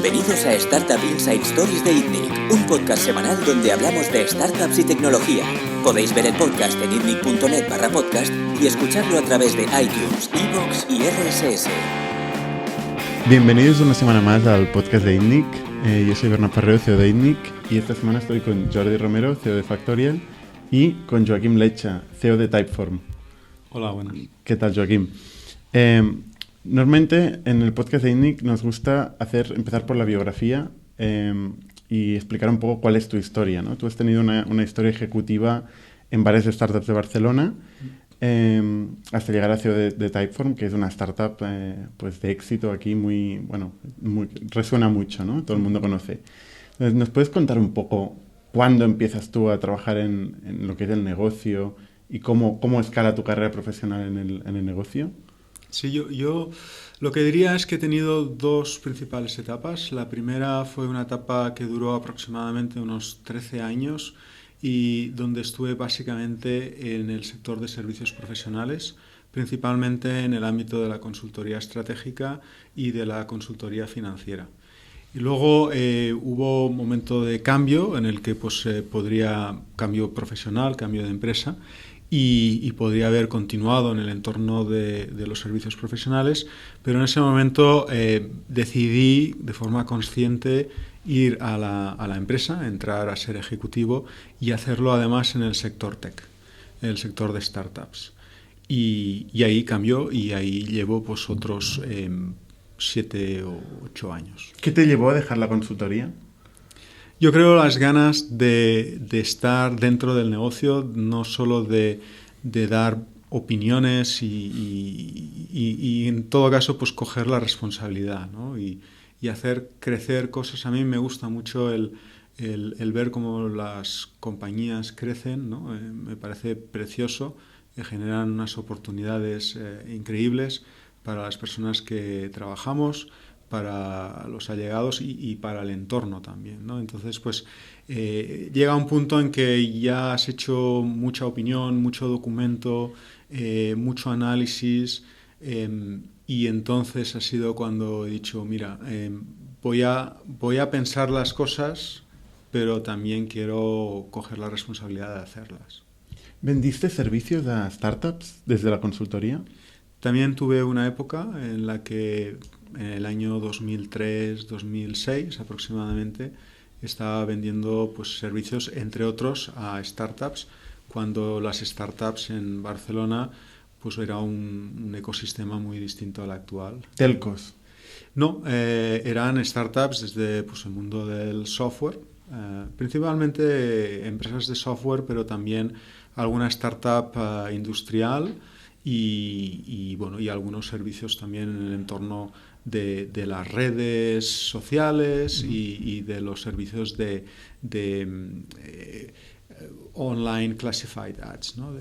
Bienvenidos a Startup Inside Stories de ITNIC, un podcast semanal donde hablamos de startups y tecnología. Podéis ver el podcast en itnic.net/podcast y escucharlo a través de iTunes, iVoox y RSS. Bienvenidos una semana más al podcast de ITNIC. Yo soy Bernat Ferrero, CEO de ITNIC, y esta semana estoy con Jordi Romero, CEO de Factorial, y con Joaquim Lecha, CEO de Typeform. Hola, buenas. ¿Qué tal, Joaquim? Normalmente en el podcast de ITNIC nos gusta empezar por la biografía y explicar un poco cuál es tu historia, ¿no? Tú has tenido una historia ejecutiva en varias startups de Barcelona hasta llegar a CEO de Typeform, que es una startup pues de éxito aquí resuena mucho, ¿no? Todo el mundo conoce. Entonces, ¿nos puedes contar un poco cuándo empiezas tú a trabajar en lo que es el negocio y cómo escala tu carrera profesional en el negocio? Sí, yo lo que diría es que he tenido dos principales etapas. La primera fue una etapa que duró aproximadamente unos 13 años y donde estuve básicamente en el sector de servicios profesionales, principalmente en el ámbito de la consultoría estratégica y de la consultoría financiera. Y luego hubo un momento de cambio en el que cambio profesional, cambio de empresa, y podría haber continuado en el entorno de los servicios profesionales, pero en ese momento decidí de forma consciente ir a la empresa, entrar a ser ejecutivo y hacerlo además en el sector tech, en el sector de startups. Y ahí cambió y ahí llevo otros 7 o 8 años. ¿Qué te llevó a dejar la consultoría? Yo creo las ganas de estar dentro del negocio, no solo de dar opiniones y en todo caso coger la responsabilidad, ¿no? y hacer crecer cosas. A mí me gusta mucho el ver cómo las compañías crecen, ¿no? Me parece precioso, generan unas oportunidades increíbles para las personas que trabajamos, para los allegados y para el entorno también, ¿no? Entonces, llega un punto en que ya has hecho mucha opinión, mucho documento, mucho análisis, y entonces ha sido cuando he dicho, mira, voy a pensar las cosas, pero también quiero coger la responsabilidad de hacerlas. ¿Vendiste servicios a startups desde la consultoría? También tuve una época en la que en el año 2003-2006 aproximadamente estaba vendiendo servicios, entre otros, a startups, cuando las startups en Barcelona era un ecosistema muy distinto al actual. ¿Telcos? No, eran startups desde el mundo del software, principalmente empresas de software, pero también alguna startup industrial y algunos servicios también en el entorno de las redes sociales y de los servicios de online classified ads, ¿no?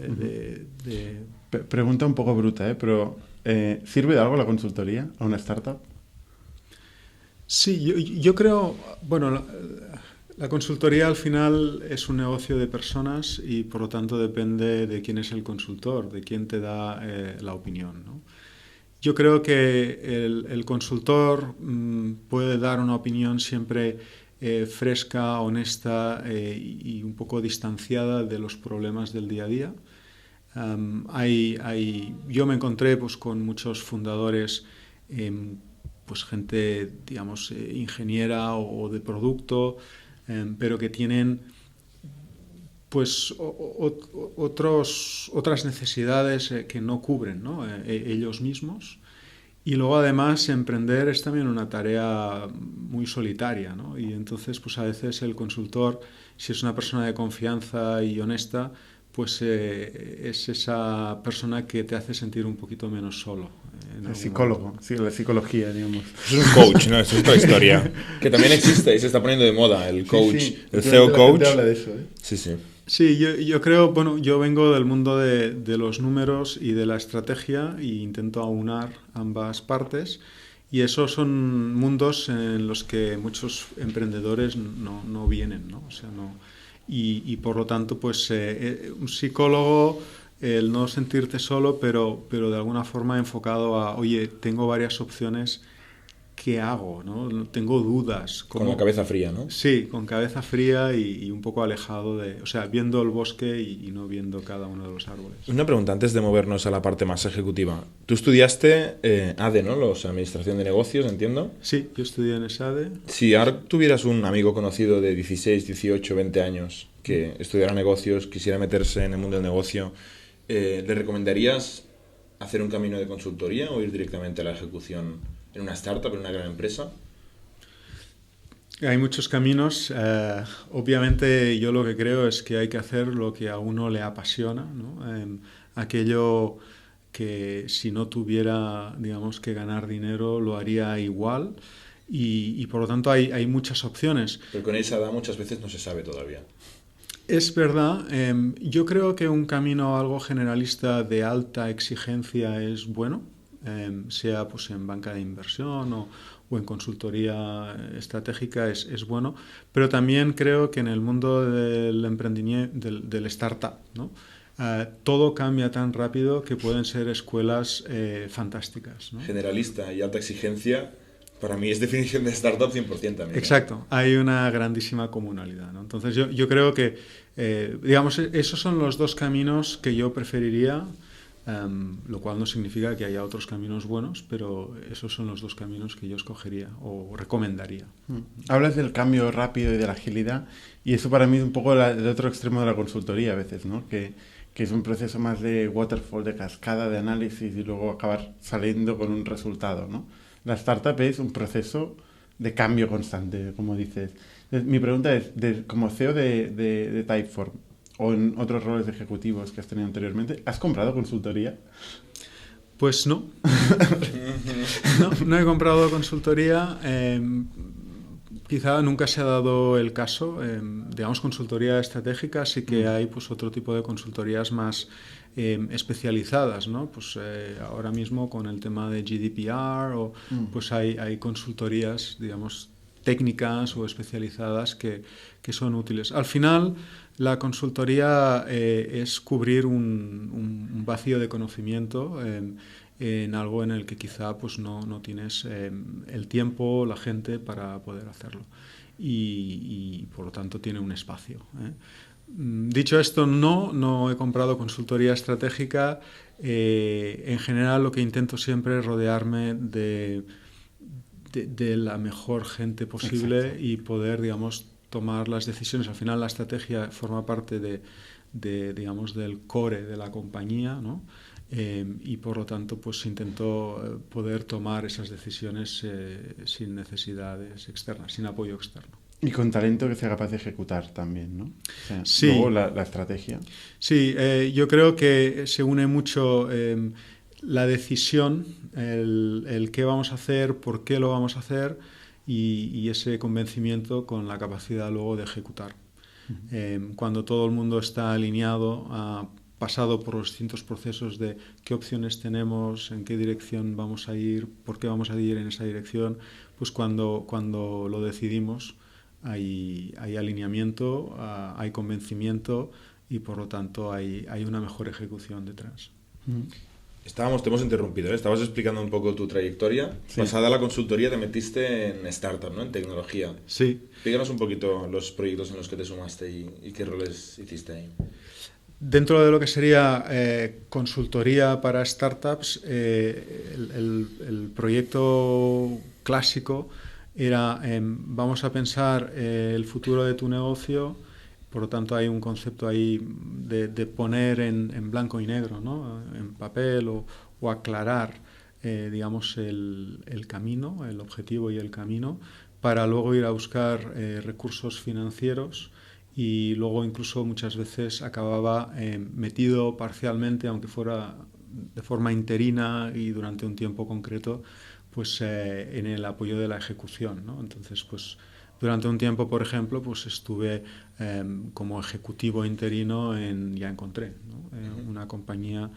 Pregunta un poco bruta, pero ¿sirve de algo la consultoría a una startup? Sí, yo creo, la consultoría al final es un negocio de personas y por lo tanto depende de quién es el consultor, de quién te da la opinión, ¿no? Yo creo que el consultor puede dar una opinión siempre fresca, honesta y un poco distanciada de los problemas del día a día. Yo me encontré con muchos fundadores, gente, digamos, ingeniera o de producto, pero que tienen otras necesidades que no cubren, ¿no? Ellos mismos. Y luego además emprender es también una tarea muy solitaria, ¿no? Y entonces a veces el consultor, si es una persona de confianza y honesta, es esa persona que te hace sentir un poquito menos solo. El psicólogo, sí, la psicología, digamos. Es un coach, ¿no? Es otra historia. Que también existe y se está poniendo de moda, el coach. Sí, el CEO coach. Habla de eso, ¿eh? Sí, sí. Sí, yo creo, yo vengo del mundo de los números y de la estrategia e intento aunar ambas partes, y esos son mundos en los que muchos emprendedores no vienen, ¿no? O sea, no. Y por lo tanto, un psicólogo, el no sentirte solo, pero de alguna forma enfocado a, oye, tengo varias opciones ¿qué hago? ¿No? Tengo dudas. Con la cabeza fría, ¿no? Sí, con cabeza fría y un poco alejado o sea, viendo el bosque y no viendo cada uno de los árboles. Una pregunta antes de movernos a la parte más ejecutiva. Tú estudiaste ADE, ¿no? Administración de Negocios, entiendo. Sí, yo estudié en ESADE. Si ahora tuvieras un amigo conocido de 16, 18, 20 años que estudiara negocios, quisiera meterse en el mundo del negocio, ¿le recomendarías hacer un camino de consultoría o ir directamente a la ejecución en una startup, en una gran empresa? Hay muchos caminos. Obviamente yo lo que creo es que hay que hacer lo que a uno le apasiona, ¿no? Aquello que si no tuviera, digamos, que ganar dinero lo haría igual y por lo tanto hay muchas opciones. Pero con esa edad muchas veces no se sabe todavía. Es verdad. Yo creo que un camino algo generalista de alta exigencia es bueno. Sea pues en banca de inversión o en consultoría estratégica es bueno, pero también creo que en el mundo del emprendimiento, del startup, ¿no? Todo cambia tan rápido que pueden ser escuelas fantásticas, ¿no? Generalista y alta exigencia, para mí es definición de startup 100% también. Exacto, hay una grandísima comunalidad, ¿no? Entonces yo creo que, digamos, esos son los dos caminos que yo preferiría. Lo cual no significa que haya otros caminos buenos, pero esos son los dos caminos que yo escogería o recomendaría. Hablas del cambio rápido y de la agilidad, y eso para mí es un poco el otro extremo de la consultoría a veces, ¿no? Que es un proceso más de waterfall, de cascada, de análisis y luego acabar saliendo con un resultado, ¿no? La startup es un proceso de cambio constante, como dices. Mi pregunta es, como CEO de Typeform, o en otros roles de ejecutivos que has tenido anteriormente, ¿has comprado consultoría? Pues no. No he comprado consultoría. Quizá nunca se ha dado el caso. Digamos, consultoría estratégica, sí que hay pues otro tipo de consultorías más especializadas, ¿no? Pues ahora mismo con el tema de GDPR pues hay consultorías, digamos, técnicas o especializadas que son útiles. Al final, la consultoría es cubrir un vacío de conocimiento en algo en el que quizá pues no tienes el tiempo, la gente para poder hacerlo. Y por lo tanto tiene un espacio. Dicho esto, no he comprado consultoría estratégica. En general, lo que intento siempre es rodearme de la mejor gente posible. Exacto. Y poder, digamos, tomar las decisiones. Al final la estrategia forma parte digamos, del core de la compañía, ¿no? Y por lo tanto pues intento poder tomar esas decisiones sin necesidades externas, sin apoyo externo. Y con talento que sea capaz de ejecutar también, ¿no? O sea, sí. Luego la estrategia. Sí, yo creo que se une mucho la decisión, el qué vamos a hacer, por qué lo vamos a hacer y ese convencimiento con la capacidad luego de ejecutar. Cuando todo el mundo está alineado, ha pasado por los distintos procesos de qué opciones tenemos, en qué dirección vamos a ir, por qué vamos a ir en esa dirección, pues cuando lo decidimos hay alineamiento, hay convencimiento y por lo tanto hay una mejor ejecución detrás. Te hemos interrumpido, ¿eh? Estabas explicando un poco tu trayectoria. Sí. Pasada la consultoría te metiste en startup, ¿no? En tecnología. Sí. Explícanos un poquito los proyectos en los que te sumaste y qué roles hiciste ahí. Dentro de lo que sería consultoría para startups, el proyecto clásico era vamos a pensar el futuro de tu negocio. Por lo tanto, hay un concepto ahí de poner en blanco y negro, ¿no? En papel o aclarar, digamos, el camino, el objetivo y el camino, para luego ir a buscar recursos financieros y luego incluso muchas veces acababa metido parcialmente, aunque fuera de forma interina y durante un tiempo concreto, pues en el apoyo de la ejecución, ¿no? Entonces, pues durante un tiempo, por ejemplo, pues estuve como ejecutivo interino Ya Encontré, ¿no? Una compañía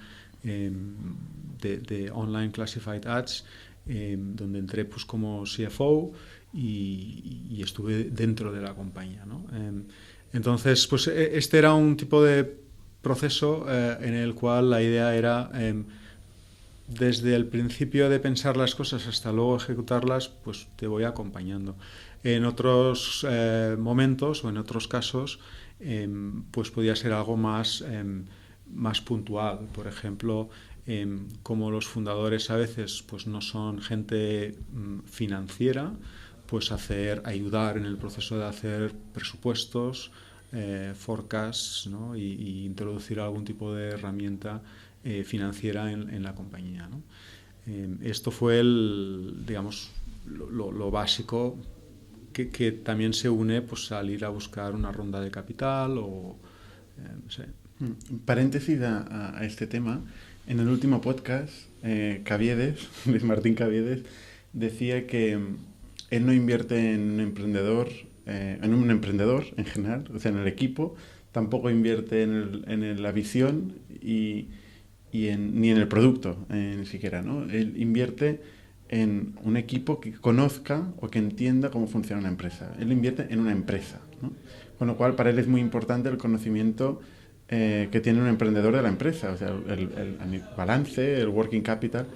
de online classified ads, donde entré pues como CFO y estuve dentro de la compañía, ¿no? Entonces, pues este era un tipo de proceso en el cual la idea era desde el principio de pensar las cosas hasta luego ejecutarlas, pues te voy acompañando. En otros momentos o en otros casos, pues podía ser algo más puntual. Por ejemplo, como los fundadores a veces pues no son gente financiera, pues ayudar en el proceso de hacer presupuestos, forecasts, ¿no? y introducir algún tipo de herramienta financiera en la compañía, ¿no? Esto fue lo básico que también se une pues al ir a buscar una ronda de capital o no sé. Paréntesis a este tema. En el último podcast, Luis Martín Caviedes, decía que él no invierte en un emprendedor en general, o sea, en el equipo, tampoco invierte en la visión ni en el producto, ni siquiera, ¿no? Él invierte en un equipo que conozca o que entienda cómo funciona una empresa. Él invierte en una empresa, ¿no? Con lo cual, para él es muy importante el conocimiento que tiene un emprendedor de la empresa, o sea, el balance, el working capital.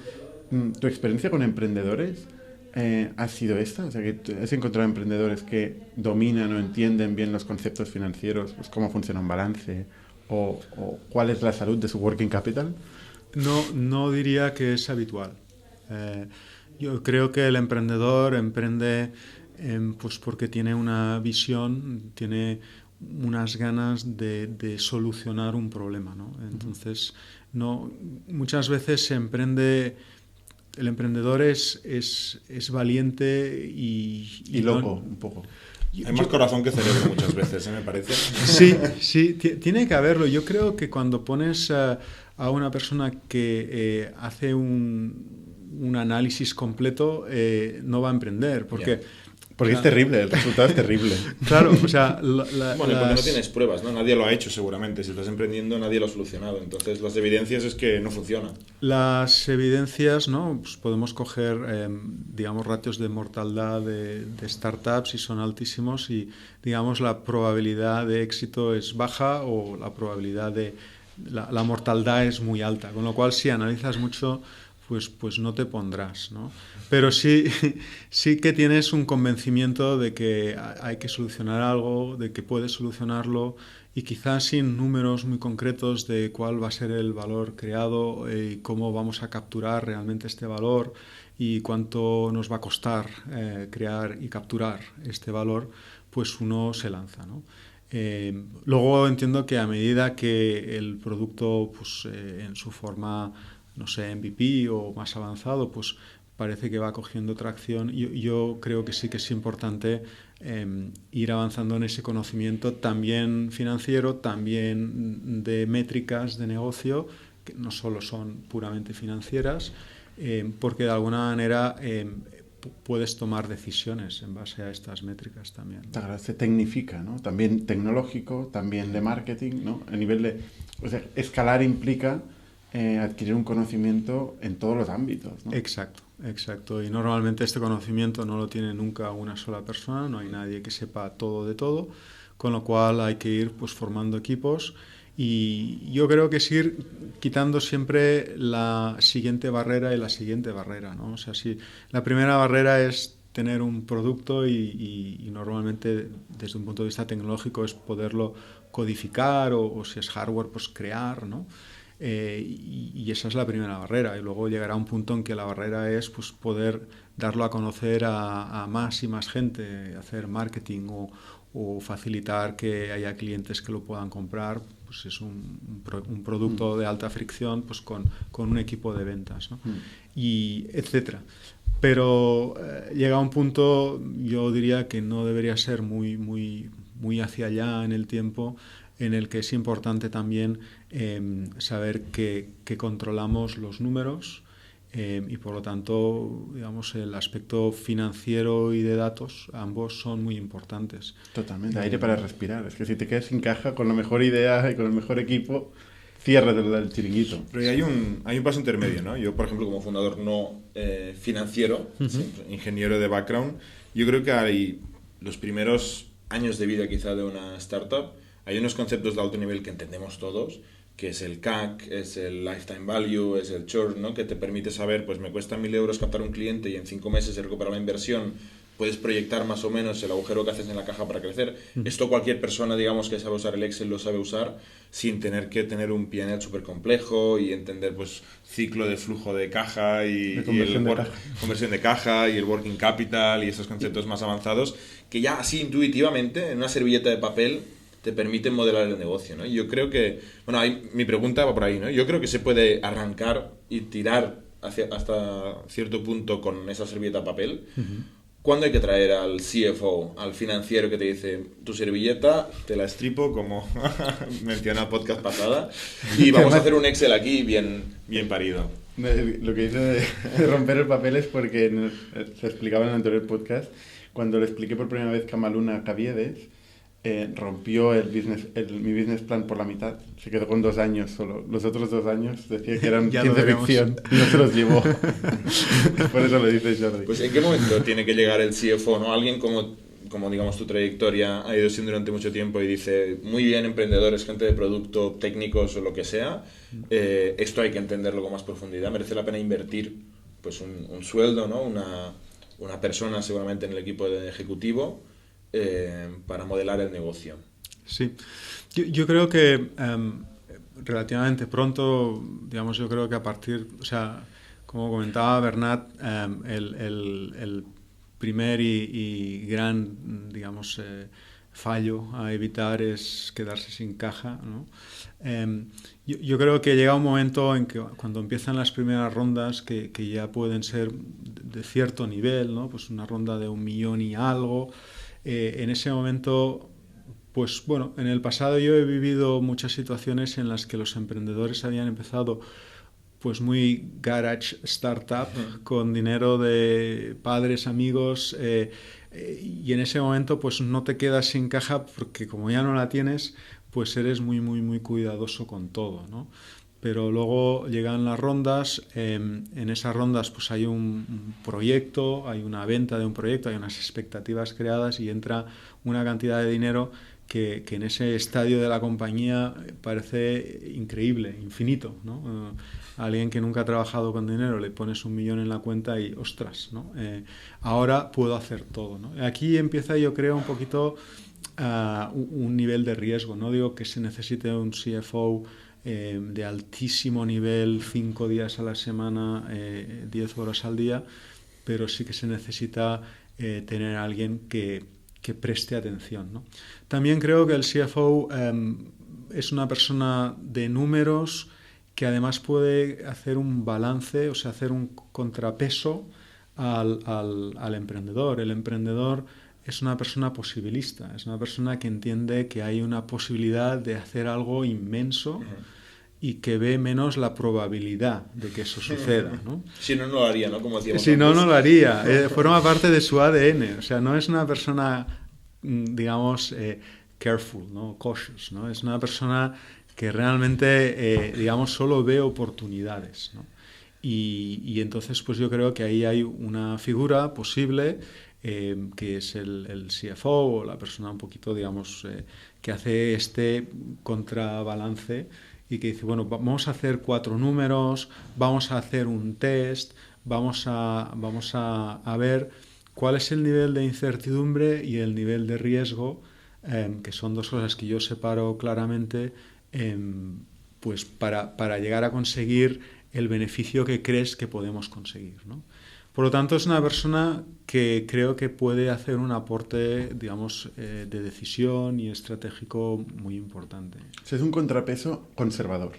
¿Tu experiencia con emprendedores ha sido esta? O sea, que has encontrado emprendedores que dominan o entienden bien los conceptos financieros, pues cómo funciona un balance o cuál es la salud de su working capital. No diría que es habitual. Yo creo que el emprendedor emprende pues porque tiene una visión, tiene unas ganas de solucionar un problema, ¿no? Entonces, muchas veces el emprendedor es valiente y loco, un poco. Hay más corazón que cerebro muchas veces, me parece. Sí, tiene que haberlo. Yo creo que cuando pones a una persona que hace un análisis completo, no va a emprender, porque es terrible, el resultado es terrible. Claro, o sea... porque no tienes pruebas, ¿no? Nadie lo ha hecho seguramente. Si estás emprendiendo, nadie lo ha solucionado. Entonces, las evidencias es que no funciona. Las evidencias, ¿no? Pues podemos coger, digamos, ratios de mortalidad de startups y son altísimos y, digamos, la probabilidad de éxito es baja o la probabilidad de... La mortalidad es muy alta. Con lo cual, si analizas mucho... Pues no te pondrás, ¿no? Pero sí que tienes un convencimiento de que hay que solucionar algo, de que puedes solucionarlo y quizás sin números muy concretos de cuál va a ser el valor creado y cómo vamos a capturar realmente este valor y cuánto nos va a costar crear y capturar este valor, pues uno se lanza, ¿no? Luego entiendo que a medida que el producto pues, en su forma... no sé, MVP o más avanzado, pues parece que va cogiendo tracción. Yo creo que sí que es importante ir avanzando en ese conocimiento también financiero, también de métricas de negocio, que no solo son puramente financieras, porque de alguna manera puedes tomar decisiones en base a estas métricas también. Se tecnifica, ¿no? También tecnológico, también de marketing, ¿no? A nivel de... O sea, escalar implica... adquirir un conocimiento en todos los ámbitos, ¿no? Exacto. Y normalmente este conocimiento no lo tiene nunca una sola persona, no hay nadie que sepa todo de todo, con lo cual hay que ir pues formando equipos y yo creo que es ir quitando siempre la siguiente barrera y la siguiente barrera, ¿no? O sea, si la primera barrera es tener un producto y normalmente desde un punto de vista tecnológico es poderlo codificar o si es hardware pues crear, ¿no? Y esa es la primera barrera y luego llegará un punto en que la barrera es pues, poder darlo a conocer a más y más gente, hacer marketing o facilitar que haya clientes que lo puedan comprar, pues es un producto de alta fricción pues con un equipo de ventas, ¿no? Y etcétera. Pero llega un punto, yo diría que no debería ser muy hacia allá en el tiempo, en el que es importante también saber que controlamos los números y por lo tanto, digamos, el aspecto financiero y de datos, ambos son muy importantes. Totalmente, aire para respirar. Es que si te quedas sin caja, con la mejor idea y con el mejor equipo, cierras el chiringuito. Pero hay un paso intermedio, ¿no? Yo, por ejemplo, como fundador no financiero, ingeniero de background, yo creo que hay los primeros años de vida quizá de una startup. Hay unos conceptos de alto nivel que entendemos todos, que es el CAC, es el Lifetime Value, es el Churn, ¿no? Que te permite saber, pues me cuesta 1.000 euros captar un cliente y en 5 meses he recuperado la inversión, puedes proyectar más o menos el agujero que haces en la caja para crecer. Esto cualquier persona, digamos, que sabe usar el Excel lo sabe usar sin tener que tener un P&L súper complejo y entender, pues, ciclo de flujo de caja y conversión de caja y el working capital y esos conceptos más avanzados que ya así intuitivamente en una servilleta de papel te permiten modelar el negocio, ¿no? Y yo creo que, bueno, mi pregunta va por ahí, ¿no? Yo creo que se puede arrancar y tirar hasta cierto punto con esa servilleta de papel. ¿Cuándo hay que traer al CFO, al financiero que te dice, tu servilleta te la estripo, como mencioné en la podcast pasada, y vamos a hacer un Excel aquí bien parido? Lo que dice de romper el papel es porque se explicaba en el anterior podcast, cuando le expliqué por primera vez Camaluna a Caviedes, rompió mi business plan por la mitad. Se quedó con 2 años solo. Los otros 2 años decía que eran ciencia ficción y no se los llevó. Por eso lo dice Jordi. Pues ¿en qué momento tiene que llegar el CFO, ¿no? Alguien como digamos tu trayectoria ha ido siendo durante mucho tiempo y dice, muy bien, emprendedores, gente de producto, técnicos o lo que sea, esto hay que entenderlo con más profundidad, merece la pena invertir pues un sueldo, ¿no? Una persona seguramente en el equipo de ejecutivo para modelar el negocio. Sí, yo creo que relativamente pronto, digamos, yo creo que a partir, o sea, como comentaba Bernat, el primer y gran, digamos, fallo a evitar es quedarse sin caja, ¿no? Yo creo que llega un momento en que cuando empiezan las primeras rondas que ya pueden ser de cierto nivel, ¿no? Pues una ronda de 1 millón y algo. En ese momento, pues bueno, en el pasado yo he vivido muchas situaciones en las que los emprendedores habían empezado pues muy garage startup, con dinero de padres, amigos, y en ese momento pues no te quedas sin caja porque como ya no la tienes, pues eres muy, muy, muy cuidadoso con todo, ¿no? Pero luego llegan las rondas, en esas rondas pues hay un proyecto, hay una venta de un proyecto, hay unas expectativas creadas y entra una cantidad de dinero que en ese estadio de la compañía parece increíble, infinito, ¿no? A alguien que nunca ha trabajado con dinero le pones 1 millón en la cuenta y ostras, ¿no? Ahora puedo hacer todo, ¿no? Aquí empieza, yo creo, un poquito un nivel de riesgo. No digo que se necesite un CFO de altísimo nivel, 5 días a la semana, 10 horas al día, pero sí que se necesita tener a alguien que preste atención, ¿no? También creo que el CFO es una persona de números que además puede hacer un balance, o sea, hacer un contrapeso al emprendedor. El emprendedor es una persona posibilista, es una persona que entiende que hay una posibilidad de hacer algo inmenso y que ve menos la probabilidad de que eso suceda, ¿no? Si no, no lo haría, ¿no? Como decíamos si no, antes. no lo haría. Forma parte de su ADN. O sea, no es una persona, digamos, careful, ¿no? Cautious, ¿no? Es una persona que realmente, digamos, solo ve oportunidades, ¿no? Y entonces, pues yo creo que ahí hay una figura posible que es el CFO o la persona un poquito, digamos, que hace este contrabalance y que dice, bueno, vamos a hacer 4 números, vamos a hacer un test, vamos a ver cuál es el nivel de incertidumbre y el nivel de riesgo, que son 2 cosas que yo separo claramente, pues para llegar a conseguir el beneficio que crees que podemos conseguir, ¿no? Por lo tanto, es una persona que creo que puede hacer un aporte, digamos, de decisión y estratégico muy importante. Es un contrapeso conservador.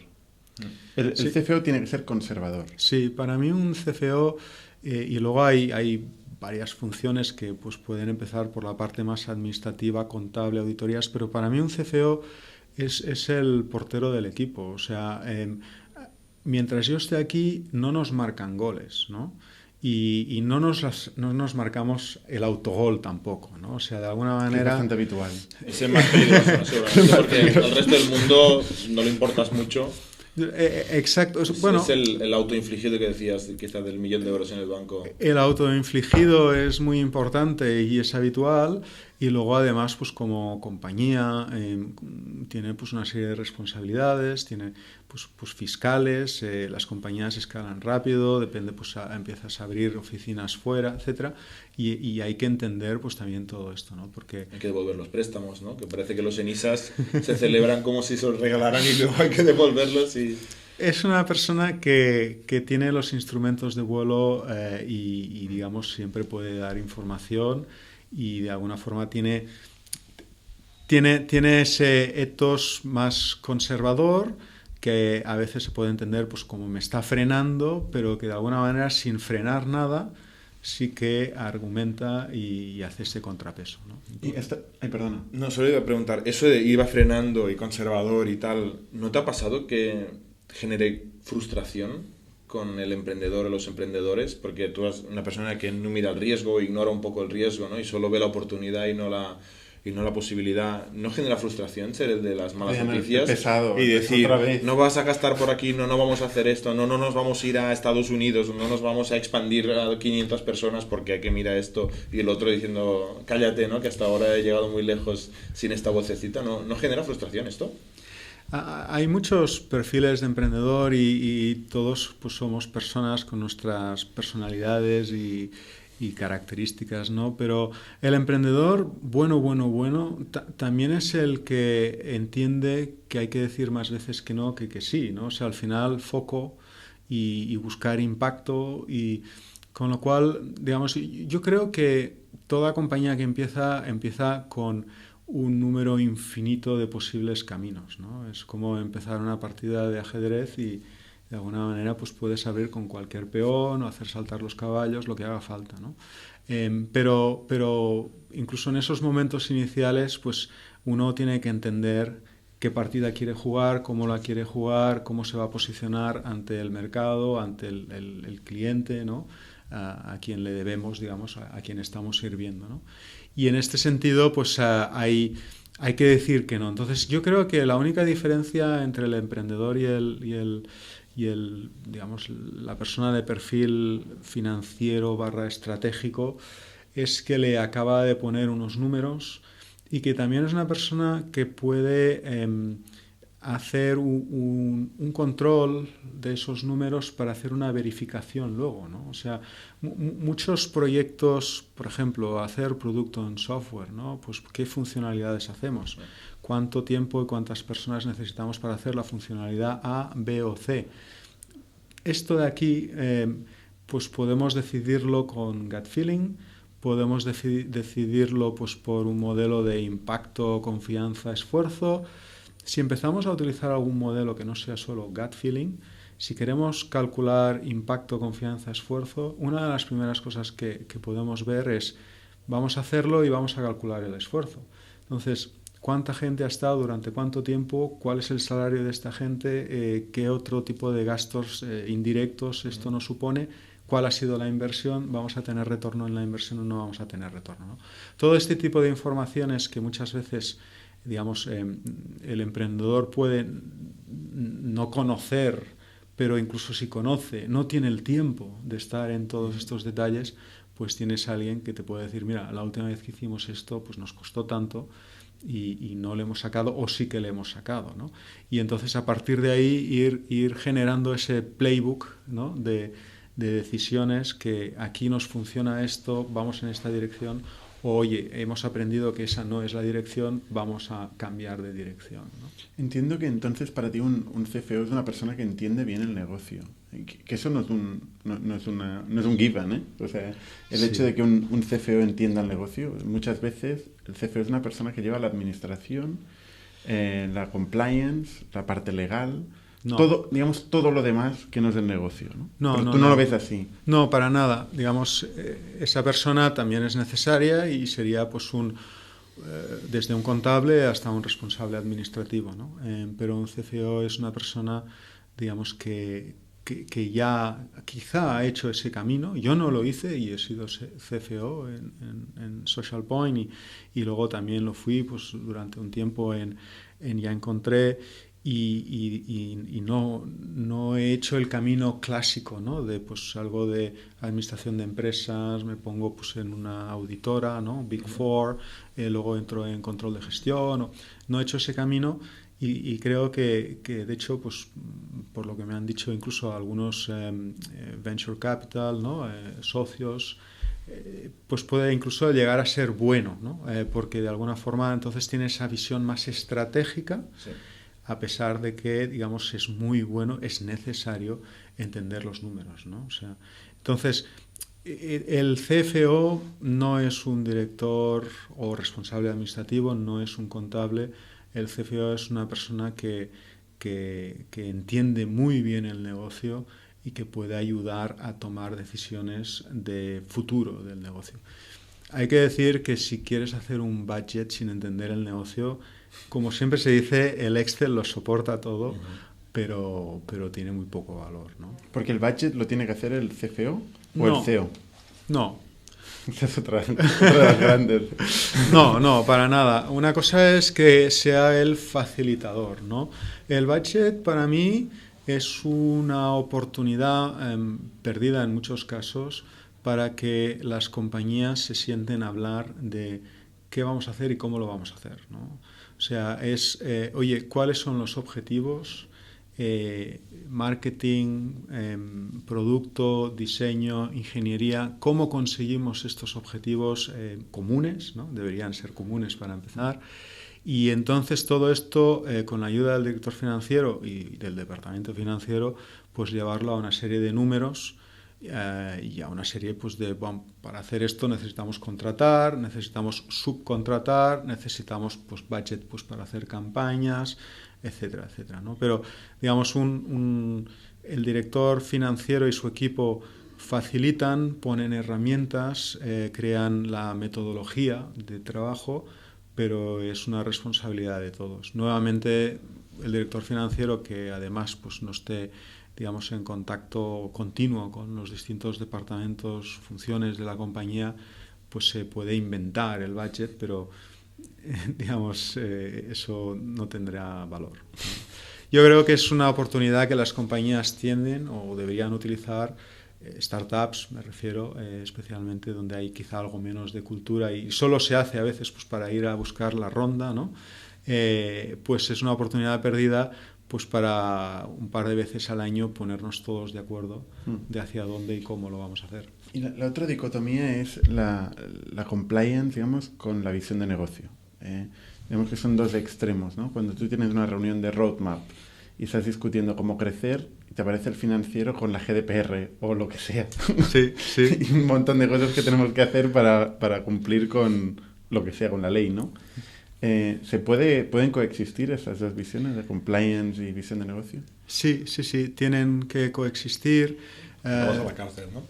El CFO tiene que ser conservador. Sí, para mí un CFO, y luego hay varias funciones que pues, pueden empezar por la parte más administrativa, contable, auditorías, pero para mí un CFO es el portero del equipo. O sea, mientras yo esté aquí, no nos marcan goles, ¿no? Y no nos marcamos el autogol tampoco, ¿no? O sea, de alguna manera... Es bastante habitual. Es el más peligroso, ¿no? Seguramente, porque al resto del mundo no le importas mucho. Exacto. Es el autoinfligido que decías, quizás del 1 millón de euros en el banco. El autoinfligido es muy importante y es habitual. Y luego además pues como compañía tiene pues una serie de responsabilidades, tiene pues fiscales, las compañías escalan rápido, depende pues empiezas a abrir oficinas fuera, etcétera, y hay que entender pues también todo esto, ¿no? Porque hay que devolver los préstamos, ¿no? Que parece que los ENISAs se celebran como si se los regalaran y luego hay que devolverlos y... Es una persona que tiene los instrumentos de vuelo y digamos siempre puede dar información y de alguna forma tiene ese ethos más conservador que a veces se puede entender pues como me está frenando, pero que de alguna manera sin frenar nada sí que argumenta y hace ese contrapeso, ¿no? Ay, perdona. No, solo iba a preguntar, eso de iba frenando y conservador y tal, ¿no te ha pasado que genere frustración con el emprendedor o los emprendedores? Porque tú eres una persona que no mira el riesgo, ignora un poco el riesgo, ¿no? Y solo ve la oportunidad y no la posibilidad. ¿No genera frustración ser el de las malas noticias? Pesado, y decir, otra vez. no vas a gastar por aquí, no vamos a hacer esto, no nos vamos a ir a Estados Unidos, no nos vamos a expandir a 500 personas porque hay que mirar esto, y el otro diciendo, cállate, ¿no? Que hasta ahora he llegado muy lejos sin esta vocecita. ¿No genera frustración esto? Hay muchos perfiles de emprendedor y todos pues somos personas con nuestras personalidades y características, ¿no? Pero el emprendedor bueno también es el que entiende que hay que decir más veces que no que sí, ¿no? O sea, al final foco y buscar impacto, y con lo cual, digamos, yo creo que toda compañía que empieza con un número infinito de posibles caminos, ¿no? Es como empezar una partida de ajedrez y de alguna manera pues puedes abrir con cualquier peón o hacer saltar los caballos, lo que haga falta, ¿no? Pero incluso en esos momentos iniciales pues uno tiene que entender qué partida quiere jugar, cómo la quiere jugar, cómo se va a posicionar ante el mercado, ante el cliente, ¿no? A quien le debemos, digamos, a quien estamos sirviendo, ¿no? Y en este sentido, pues hay que decir que no. Entonces, yo creo que la única diferencia entre el emprendedor y el digamos, la persona de perfil financiero / estratégico es que le acaba de poner unos números y que también es una persona que puede hacer un control de esos números para hacer una verificación luego, ¿no? O sea, muchos proyectos, por ejemplo, hacer producto en software, ¿no? Pues qué funcionalidades hacemos, cuánto tiempo y cuántas personas necesitamos para hacer la funcionalidad A, B o C. Esto de aquí, pues podemos decidirlo con gut feeling, podemos decidirlo pues por un modelo de impacto, confianza, esfuerzo. Si empezamos a utilizar algún modelo que no sea solo gut feeling, si queremos calcular impacto, confianza, esfuerzo, una de las primeras cosas que podemos ver es, vamos a hacerlo y vamos a calcular el esfuerzo. Entonces, ¿cuánta gente ha estado durante cuánto tiempo? ¿Cuál es el salario de esta gente? ¿Qué otro tipo de gastos indirectos esto nos supone? ¿Cuál ha sido la inversión? ¿Vamos a tener retorno en la inversión o no vamos a tener retorno, ¿no? Todo este tipo de informaciones que muchas veces, digamos, el emprendedor puede no conocer, pero incluso si conoce, no tiene el tiempo de estar en todos estos detalles, pues tienes a alguien que te puede decir, mira, la última vez que hicimos esto, pues nos costó tanto y no le hemos sacado, o sí que le hemos sacado, ¿no? Y entonces a partir de ahí ir generando ese playbook, ¿no? de decisiones que aquí nos funciona esto, vamos en esta dirección, o oye, hemos aprendido que esa no es la dirección, vamos a cambiar de dirección, ¿no? Entiendo que entonces para ti un CFO es una persona que entiende bien el negocio. Que eso no es un given, ¿eh? O sea, el hecho de que un CFO entienda el negocio, muchas veces el CFO es una persona que lleva la administración, la compliance, la parte legal, todo lo demás que no es del negocio, ¿no? Pero tú no lo ves así. No, para nada. Digamos, esa persona también es necesaria y sería pues desde un contable hasta un responsable administrativo, ¿no? Pero un CFO es una persona, digamos, que ya quizá ha hecho ese camino. Yo no lo hice y he sido CFO en Social Point y luego también lo fui pues durante un tiempo en Ya Encontré. y no he hecho el camino clásico, ¿no? De pues algo de administración de empresas, me pongo pues en una auditora, ¿no? Big Four, luego entro en control de gestión. No he hecho ese camino y creo que de hecho, pues por lo que me han dicho incluso algunos venture capital, ¿no? Socios, pues puede incluso llegar a ser bueno, ¿no? Porque de alguna forma entonces tiene esa visión más estratégica. Sí. A pesar de que, digamos, es muy bueno, es necesario entender los números, ¿no? O sea, entonces, el CFO no es un director o responsable administrativo, no es un contable. El CFO es una persona que entiende muy bien el negocio y que puede ayudar a tomar decisiones de futuro del negocio. Hay que decir que si quieres hacer un budget sin entender el negocio, como siempre se dice, el Excel lo soporta todo, pero tiene muy poco valor, ¿no? Porque el budget lo tiene que hacer el CFO o el CEO. No. Esa es otra de las grandes. No, para nada. Una cosa es que sea el facilitador, ¿no? El budget para mí es una oportunidad perdida en muchos casos para que las compañías se sienten a hablar de qué vamos a hacer y cómo lo vamos a hacer, ¿no? O sea, es, oye, ¿cuáles son los objetivos? Marketing, producto, diseño, ingeniería, ¿cómo conseguimos estos objetivos comunes, ¿no? Deberían ser comunes para empezar. Y entonces todo esto, con la ayuda del director financiero y del departamento financiero, pues llevarlo a una serie de números y a una serie pues de, bueno, para hacer esto necesitamos contratar, necesitamos subcontratar, necesitamos pues budget pues para hacer campañas, etcétera, etcétera, ¿no? Pero digamos el director financiero y su equipo facilitan, ponen herramientas, crean la metodología de trabajo, pero es una responsabilidad de todos. Nuevamente el director financiero, que además pues no esté, digamos, en contacto continuo con los distintos departamentos, funciones de la compañía, pues se puede inventar el budget, pero digamos, eso no tendrá valor. Yo creo que es una oportunidad que las compañías tienden o deberían utilizar, startups me refiero, especialmente donde hay quizá algo menos de cultura y solo se hace a veces pues para ir a buscar la ronda, ¿no? Pues es una oportunidad perdida pues para un par de veces al año ponernos todos de acuerdo de hacia dónde y cómo lo vamos a hacer. Y la otra dicotomía es la compliance, digamos, con la visión de negocio. Digamos que son dos extremos, ¿no? Cuando tú tienes una reunión de roadmap y estás discutiendo cómo crecer y te aparece el financiero con la GDPR o lo que sea. Sí, sí. Y un montón de cosas que tenemos que hacer para cumplir con lo que sea, con la ley, ¿no? ¿Pueden coexistir esas dos visiones de compliance y visión de negocio? Sí, tienen que coexistir. Vamos a la cárcel, ¿no?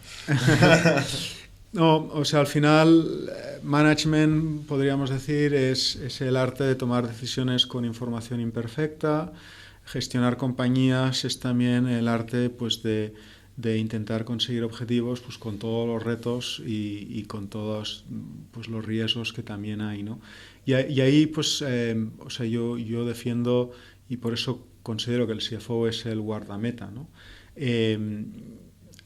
No, o sea, al final, management, podríamos decir, es el arte de tomar decisiones con información imperfecta. Gestionar compañías es también el arte, pues, de intentar conseguir objetivos, pues, con todos los retos y con todos, pues, los riesgos que también hay, ¿no? Y ahí, pues, o sea, yo defiendo y por eso considero que el CFO es el guardameta, ¿no?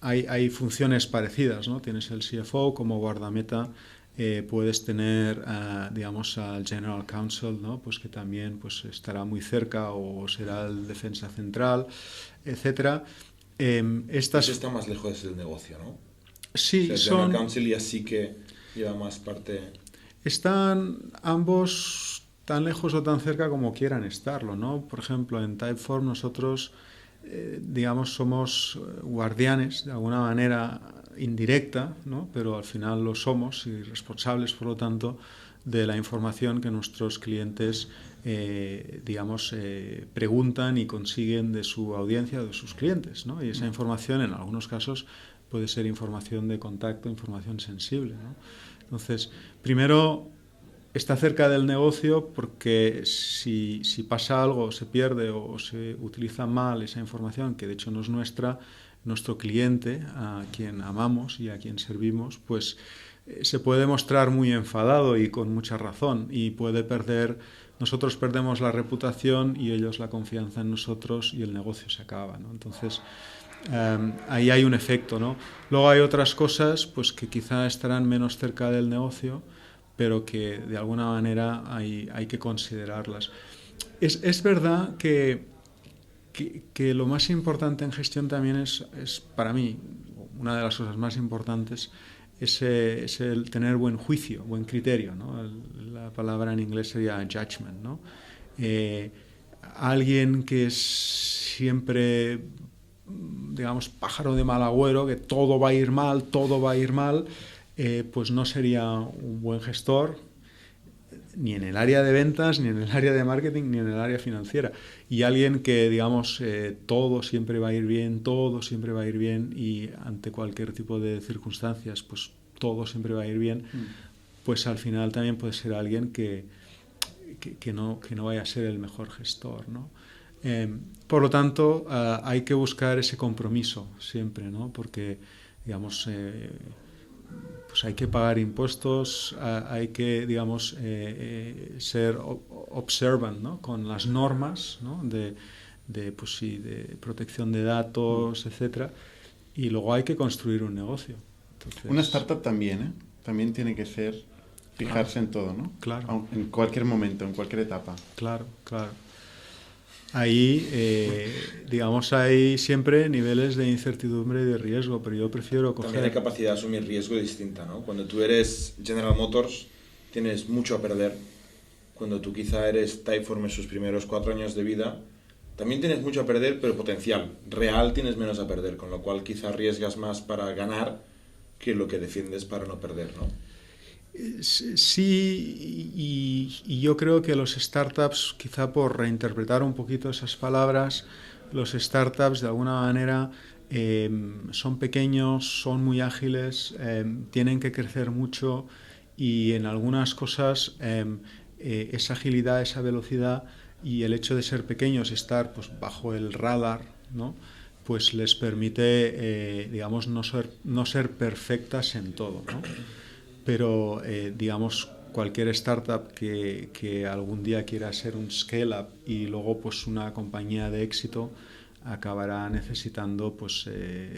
Hay funciones parecidas, ¿no? Tienes el CFO como guardameta, puedes tener, digamos, al General Counsel, ¿no? Pues que también pues, estará muy cerca o será el defensa central, etcétera. Eso está más lejos del negocio, ¿no? Sí, o sea, el General Counsel y así que lleva más parte... Están ambos tan lejos o tan cerca como quieran estarlo, ¿no? Por ejemplo, en Typeform nosotros... digamos, somos guardianes de alguna manera indirecta, ¿no? Pero al final lo somos y responsables, por lo tanto, de la información que nuestros clientes, digamos, preguntan y consiguen de su audiencia o de sus clientes, ¿no? Y esa información, en algunos casos, puede ser información de contacto, información sensible, ¿no? Entonces, primero, está cerca del negocio porque si pasa algo, se pierde o se utiliza mal esa información, que de hecho no es nuestra, nuestro cliente, a quien amamos y a quien servimos, pues se puede mostrar muy enfadado y con mucha razón y puede perder, nosotros perdemos la reputación y ellos la confianza en nosotros y el negocio se acaba, ¿no? Entonces, ahí hay un efecto, ¿no? Luego hay otras cosas pues, que quizá estarán menos cerca del negocio, pero que de alguna manera hay que considerarlas. Es verdad que lo más importante en gestión también es para mí, una de las cosas más importantes es el tener buen juicio, buen criterio, ¿no? La palabra en inglés sería judgment, ¿no? Alguien que es siempre, digamos, pájaro de mal agüero, que todo va a ir mal, pues no sería un buen gestor, ni en el área de ventas, ni en el área de marketing, ni en el área financiera. Y alguien que, digamos, todo siempre va a ir bien y ante cualquier tipo de circunstancias, pues todo siempre va a ir bien, pues al final también puede ser alguien que no vaya a ser el mejor gestor, ¿no? Por lo tanto, hay que buscar ese compromiso siempre, ¿no? Porque, digamos, pues hay que pagar impuestos, hay que, digamos, ser observant, ¿no? Con las normas, ¿no? de protección de datos, etcétera, y luego hay que construir un negocio. Entonces, una startup también, ¿eh? También tiene que ser fijarse en todo, ¿no? Claro. En cualquier momento, en cualquier etapa. Claro. Ahí, digamos, hay siempre niveles de incertidumbre y de riesgo, pero yo prefiero coger... También hay capacidad de asumir riesgo distinta, ¿no? Cuando tú eres General Motors, tienes mucho a perder. Cuando tú quizá eres Typeform en sus primeros 4 años de vida, también tienes mucho a perder, pero potencial. Real tienes menos a perder, con lo cual quizá arriesgas más para ganar que lo que defiendes para no perder, ¿no? Sí, y yo creo que los startups, quizá por reinterpretar un poquito esas palabras, los startups de alguna manera son pequeños, son muy ágiles, tienen que crecer mucho y en algunas cosas esa agilidad, esa velocidad y el hecho de ser pequeños, estar pues, bajo el radar, ¿no? Pues les permite, digamos, no ser perfectas en todo, ¿no? Pero, digamos, cualquier startup que algún día quiera ser un scale-up y luego pues una compañía de éxito acabará necesitando pues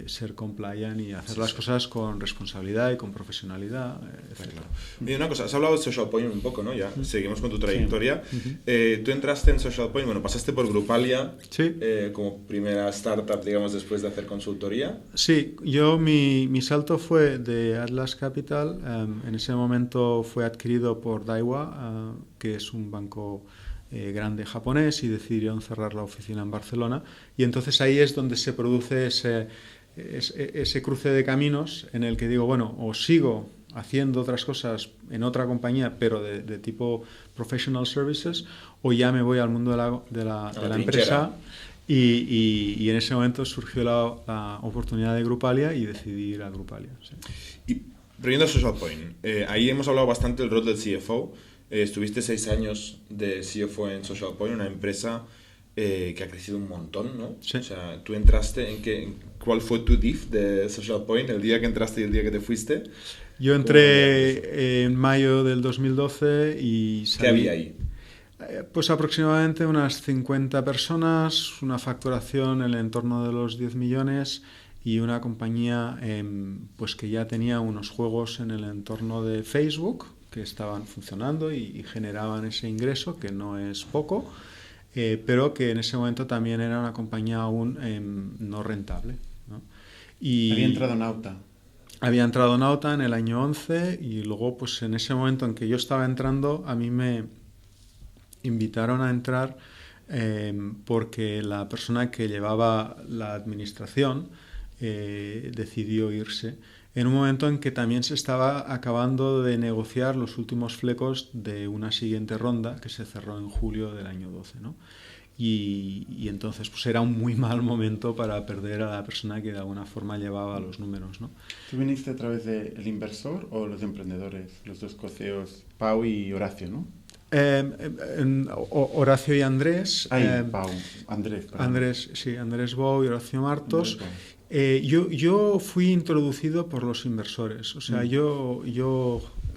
ser compliant y hacer las cosas con responsabilidad y con profesionalidad, etc. Y una cosa, has hablado de Social Point un poco, ¿no? Ya seguimos con tu trayectoria. Sí. Tú entraste en Social Point, bueno, pasaste por Grupalia, sí, como primera startup, digamos, después de hacer consultoría. Sí, mi salto fue de Atlas Capital, en ese momento fue adquirido por Daiwa, que es un banco grande japonés, y decidieron cerrar la oficina en Barcelona, y entonces ahí es donde se produce ese cruce de caminos en el que digo, bueno, o sigo haciendo otras cosas en otra compañía pero de tipo professional services, o ya me voy al mundo de la empresa, y en ese momento surgió la oportunidad de Grupalia y decidí ir a Grupalia, sí. Y volviendo a Social Point, ahí hemos hablado bastante del rol del CFO. Estuviste 6 años de CFO en Social Point, una empresa que ha crecido un montón, ¿no? Sí. O sea, tú entraste ¿cuál fue tu diff de Social Point, el día que entraste y el día que te fuiste? Yo entré en mayo del 2012 y salí. ¿Qué había ahí? Pues aproximadamente unas 50 personas, una facturación en el entorno de los 10 millones y una compañía pues que ya tenía unos juegos en el entorno de Facebook que estaban funcionando y generaban ese ingreso, que no es poco, pero que en ese momento también era una compañía aún no rentable, ¿no? Había entrado Nauta. Había entrado Nauta en el año 11 y luego pues en ese momento en que yo estaba entrando a mí me invitaron a entrar porque la persona que llevaba la administración decidió irse en un momento en que también se estaba acabando de negociar los últimos flecos de una siguiente ronda que se cerró en julio del año 12, ¿no? Y entonces pues era un muy mal momento para perder a la persona que de alguna forma llevaba los números, ¿no? ¿Tú viniste a través del inversor o los emprendedores, los dos coceos, Pau y Horacio, no? Horacio y Andrés. Pau, Andrés. Perdón. Andrés Bou y Horacio Martos. Yo fui introducido por los inversores, o sea, yo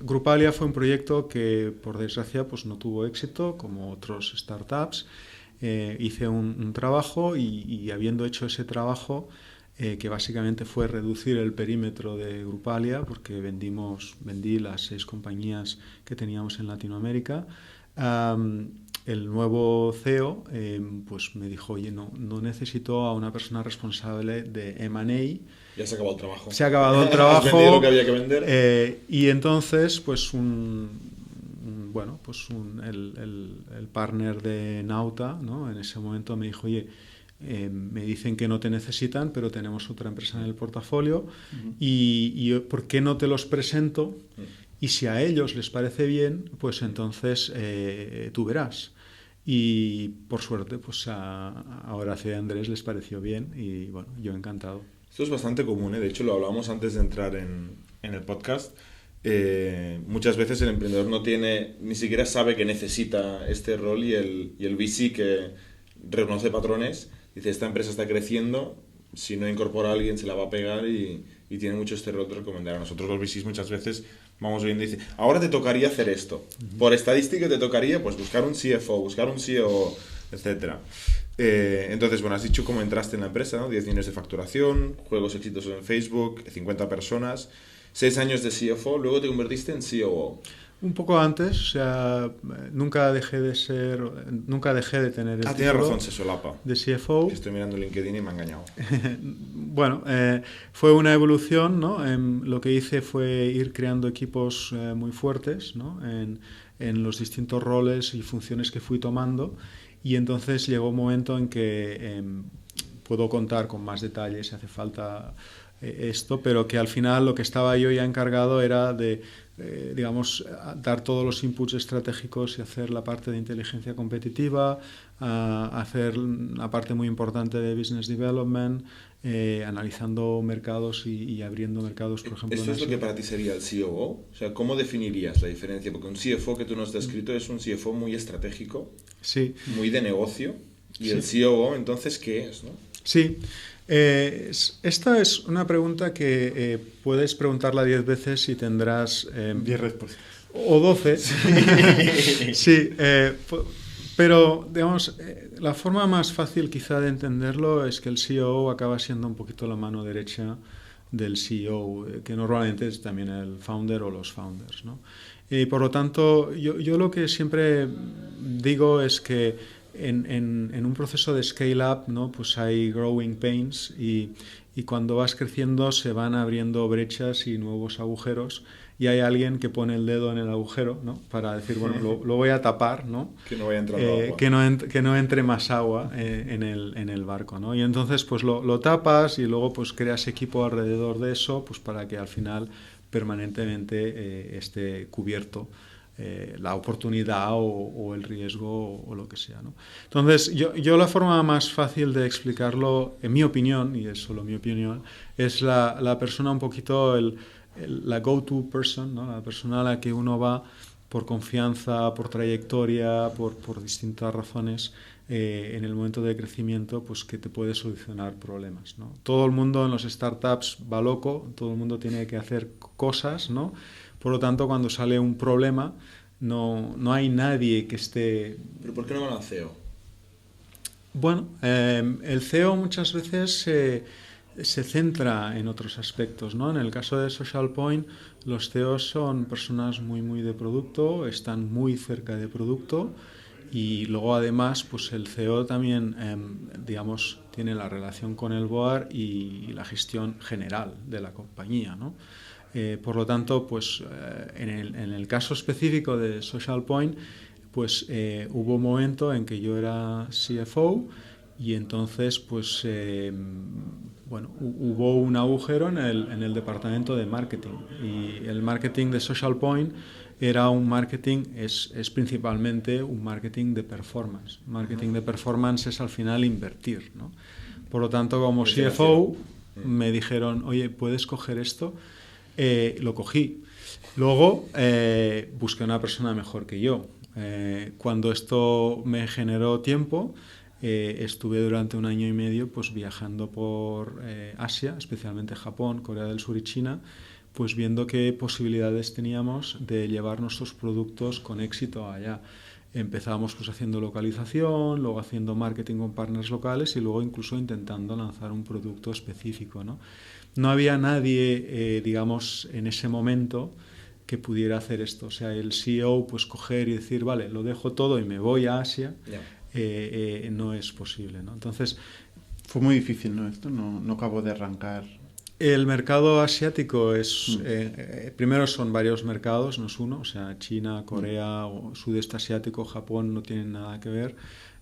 Grupalia fue un proyecto que, por desgracia, pues no tuvo éxito, como otros startups. Hice un trabajo y habiendo hecho ese trabajo, que básicamente fue reducir el perímetro de Grupalia, porque vendí las 6 compañías que teníamos en Latinoamérica. El nuevo CEO pues me dijo, oye, no necesito a una persona responsable de M&A. Ya se ha acabado el trabajo. Se ha acabado el trabajo. Has vendido lo que había que vender. Y entonces, pues el partner de Nauta, ¿no? En ese momento me dijo, oye, me dicen que no te necesitan, pero tenemos otra empresa en el portafolio. Y ¿por qué no te los presento? Y si a ellos les parece bien, pues entonces tú verás. Y por suerte, pues a Horacio y a Andrés les pareció bien y bueno, yo encantado. Esto es bastante común, ¿eh? De hecho lo hablábamos antes de entrar en el podcast. Muchas veces el emprendedor ni siquiera sabe que necesita este rol y el VC que reconoce patrones dice, esta empresa está creciendo, si no incorpora a alguien se la va a pegar y tiene mucho este rol de recomendar. A nosotros los VCs muchas veces vamos oyendo y dice, ahora te tocaría hacer esto. Por estadística te tocaría pues buscar un CFO, buscar un CEO, etcétera. Entonces, bueno, has dicho cómo entraste en la empresa, ¿no? 10 millones de facturación, juegos exitosos en Facebook, 50 personas, 6 años de CFO, luego te convertiste en COO. Un poco antes, o sea, nunca dejé de tener el tienes razón, se solapa. De CFO. Estoy mirando LinkedIn y me ha engañado. Bueno, fue una evolución, ¿no? Lo que hice fue ir creando equipos muy fuertes, ¿no? En los distintos roles y funciones que fui tomando. Y entonces llegó un momento en que puedo contar con más detalles si hace falta esto, pero que al final lo que estaba yo ya encargado era de, digamos, dar todos los inputs estratégicos y hacer la parte de inteligencia competitiva, hacer la parte muy importante de business development, analizando mercados y abriendo mercados, por ejemplo. ¿Esto es lo que para ti sería el COO? O sea, ¿cómo definirías la diferencia? Porque un CFO que tú nos has descrito es un CFO muy estratégico, sí, muy de negocio, y el sí. COO, entonces, ¿qué es? ¿No? Sí. Esta es una pregunta que puedes preguntarla 10 veces y tendrás 10 respuestas. O 12. Sí, pero digamos, la forma más fácil quizá de entenderlo es que el COO acaba siendo un poquito la mano derecha del CEO, que normalmente es también el founder o los founders, ¿no? Y por lo tanto, yo lo que siempre digo es que en un proceso de scale-up, ¿no? Pues hay growing pains y cuando vas creciendo se van abriendo brechas y nuevos agujeros y hay alguien que pone el dedo en el agujero, ¿no? Para decir, bueno, lo voy a tapar, ¿no? Que no vaya entrando agua. Que no entre más agua en el barco, ¿no? Y entonces pues lo tapas y luego pues creas equipo alrededor de eso pues para que al final permanentemente esté cubierto la oportunidad o el riesgo o lo que sea, ¿no? Entonces, yo la forma más fácil de explicarlo, en mi opinión, y es solo mi opinión, es la persona un poquito, la go-to person, ¿no? La persona a la que uno va por confianza, por trayectoria, por distintas razones, en el momento de crecimiento, pues que te puede solucionar problemas, ¿no? Todo el mundo en los startups va loco, todo el mundo tiene que hacer cosas, ¿no? Por lo tanto, cuando sale un problema, no hay nadie que esté... ¿Pero por qué no van al CEO? Bueno, el CEO muchas veces se centra en otros aspectos, ¿no? En el caso de Social Point, los CEOs son personas muy de producto, están muy cerca de producto y luego además pues el CEO también, digamos, tiene la relación con el board y la gestión general de la compañía, ¿no? Por lo tanto, pues en el caso específico de Social Point, pues hubo un momento en que yo era CFO y entonces pues bueno, hubo un agujero en el departamento de marketing y el marketing de Social Point era un marketing, es principalmente un marketing de performance. Marketing de performance es al final invertir, ¿no? Por lo tanto, como CFO me dijeron, oye, ¿puedes coger esto? Lo cogí. Luego busqué una persona mejor que yo. Cuando esto me generó tiempo, estuve durante 1 año y medio pues viajando por Asia, especialmente Japón, Corea del Sur y China, pues viendo qué posibilidades teníamos de llevar nuestros productos con éxito allá. Empezamos pues haciendo localización, luego haciendo marketing con partners locales y luego incluso intentando lanzar un producto específico, ¿no? No había nadie, digamos, en ese momento que pudiera hacer esto. O sea, el CEO, pues coger y decir, vale, lo dejo todo y me voy a Asia, no es posible, ¿no? Entonces, fue muy difícil, ¿no? Esto no acabó de arrancar. El mercado asiático es, primero son varios mercados, no es uno, o sea, China, Corea, o sudeste asiático, Japón no tienen nada que ver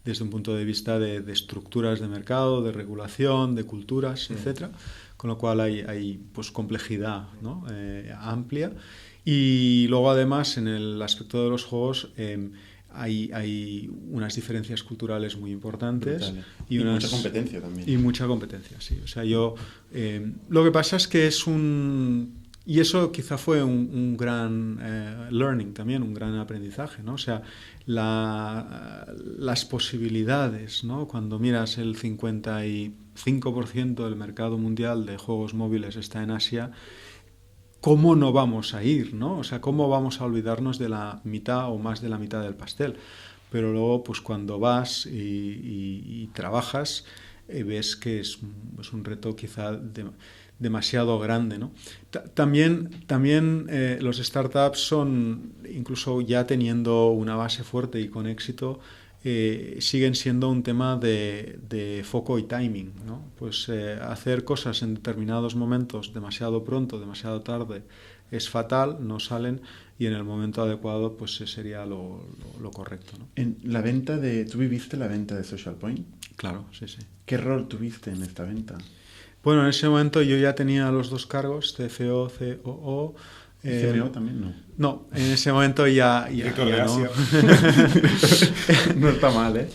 desde un punto de vista de estructuras de mercado, de regulación, de culturas, etcétera, con lo cual hay pues complejidad, ¿no? Amplia. Y luego además en el aspecto de los juegos hay unas diferencias culturales muy importantes. Y mucha competencia también. Y mucha competencia, sí. O sea, lo que pasa es que es y eso quizá fue un gran learning también, un gran aprendizaje, ¿no? O sea, las posibilidades, ¿no? Cuando miras el 55% del mercado mundial de juegos móviles está en Asia, ¿cómo no vamos a ir, ¿no? O sea, ¿cómo vamos a olvidarnos de la mitad o más de la mitad del pastel? Pero luego, pues cuando vas y trabajas, ves que es un reto quizá demasiado grande, ¿no? También los startups son, incluso ya teniendo una base fuerte y con éxito, siguen siendo un tema de foco y timing, ¿no? Pues hacer cosas en determinados momentos demasiado pronto, demasiado tarde, es fatal, no salen, y en el momento adecuado pues sería lo correcto, ¿no? En la ¿tú viviste la venta de Social Point? Claro, sí, sí. ¿Qué rol tuviste en esta venta? Bueno, en ese momento yo ya tenía los dos cargos, CFO, COO. ¿CMO también? No. No, en ese momento ya no. No está mal, ¿eh?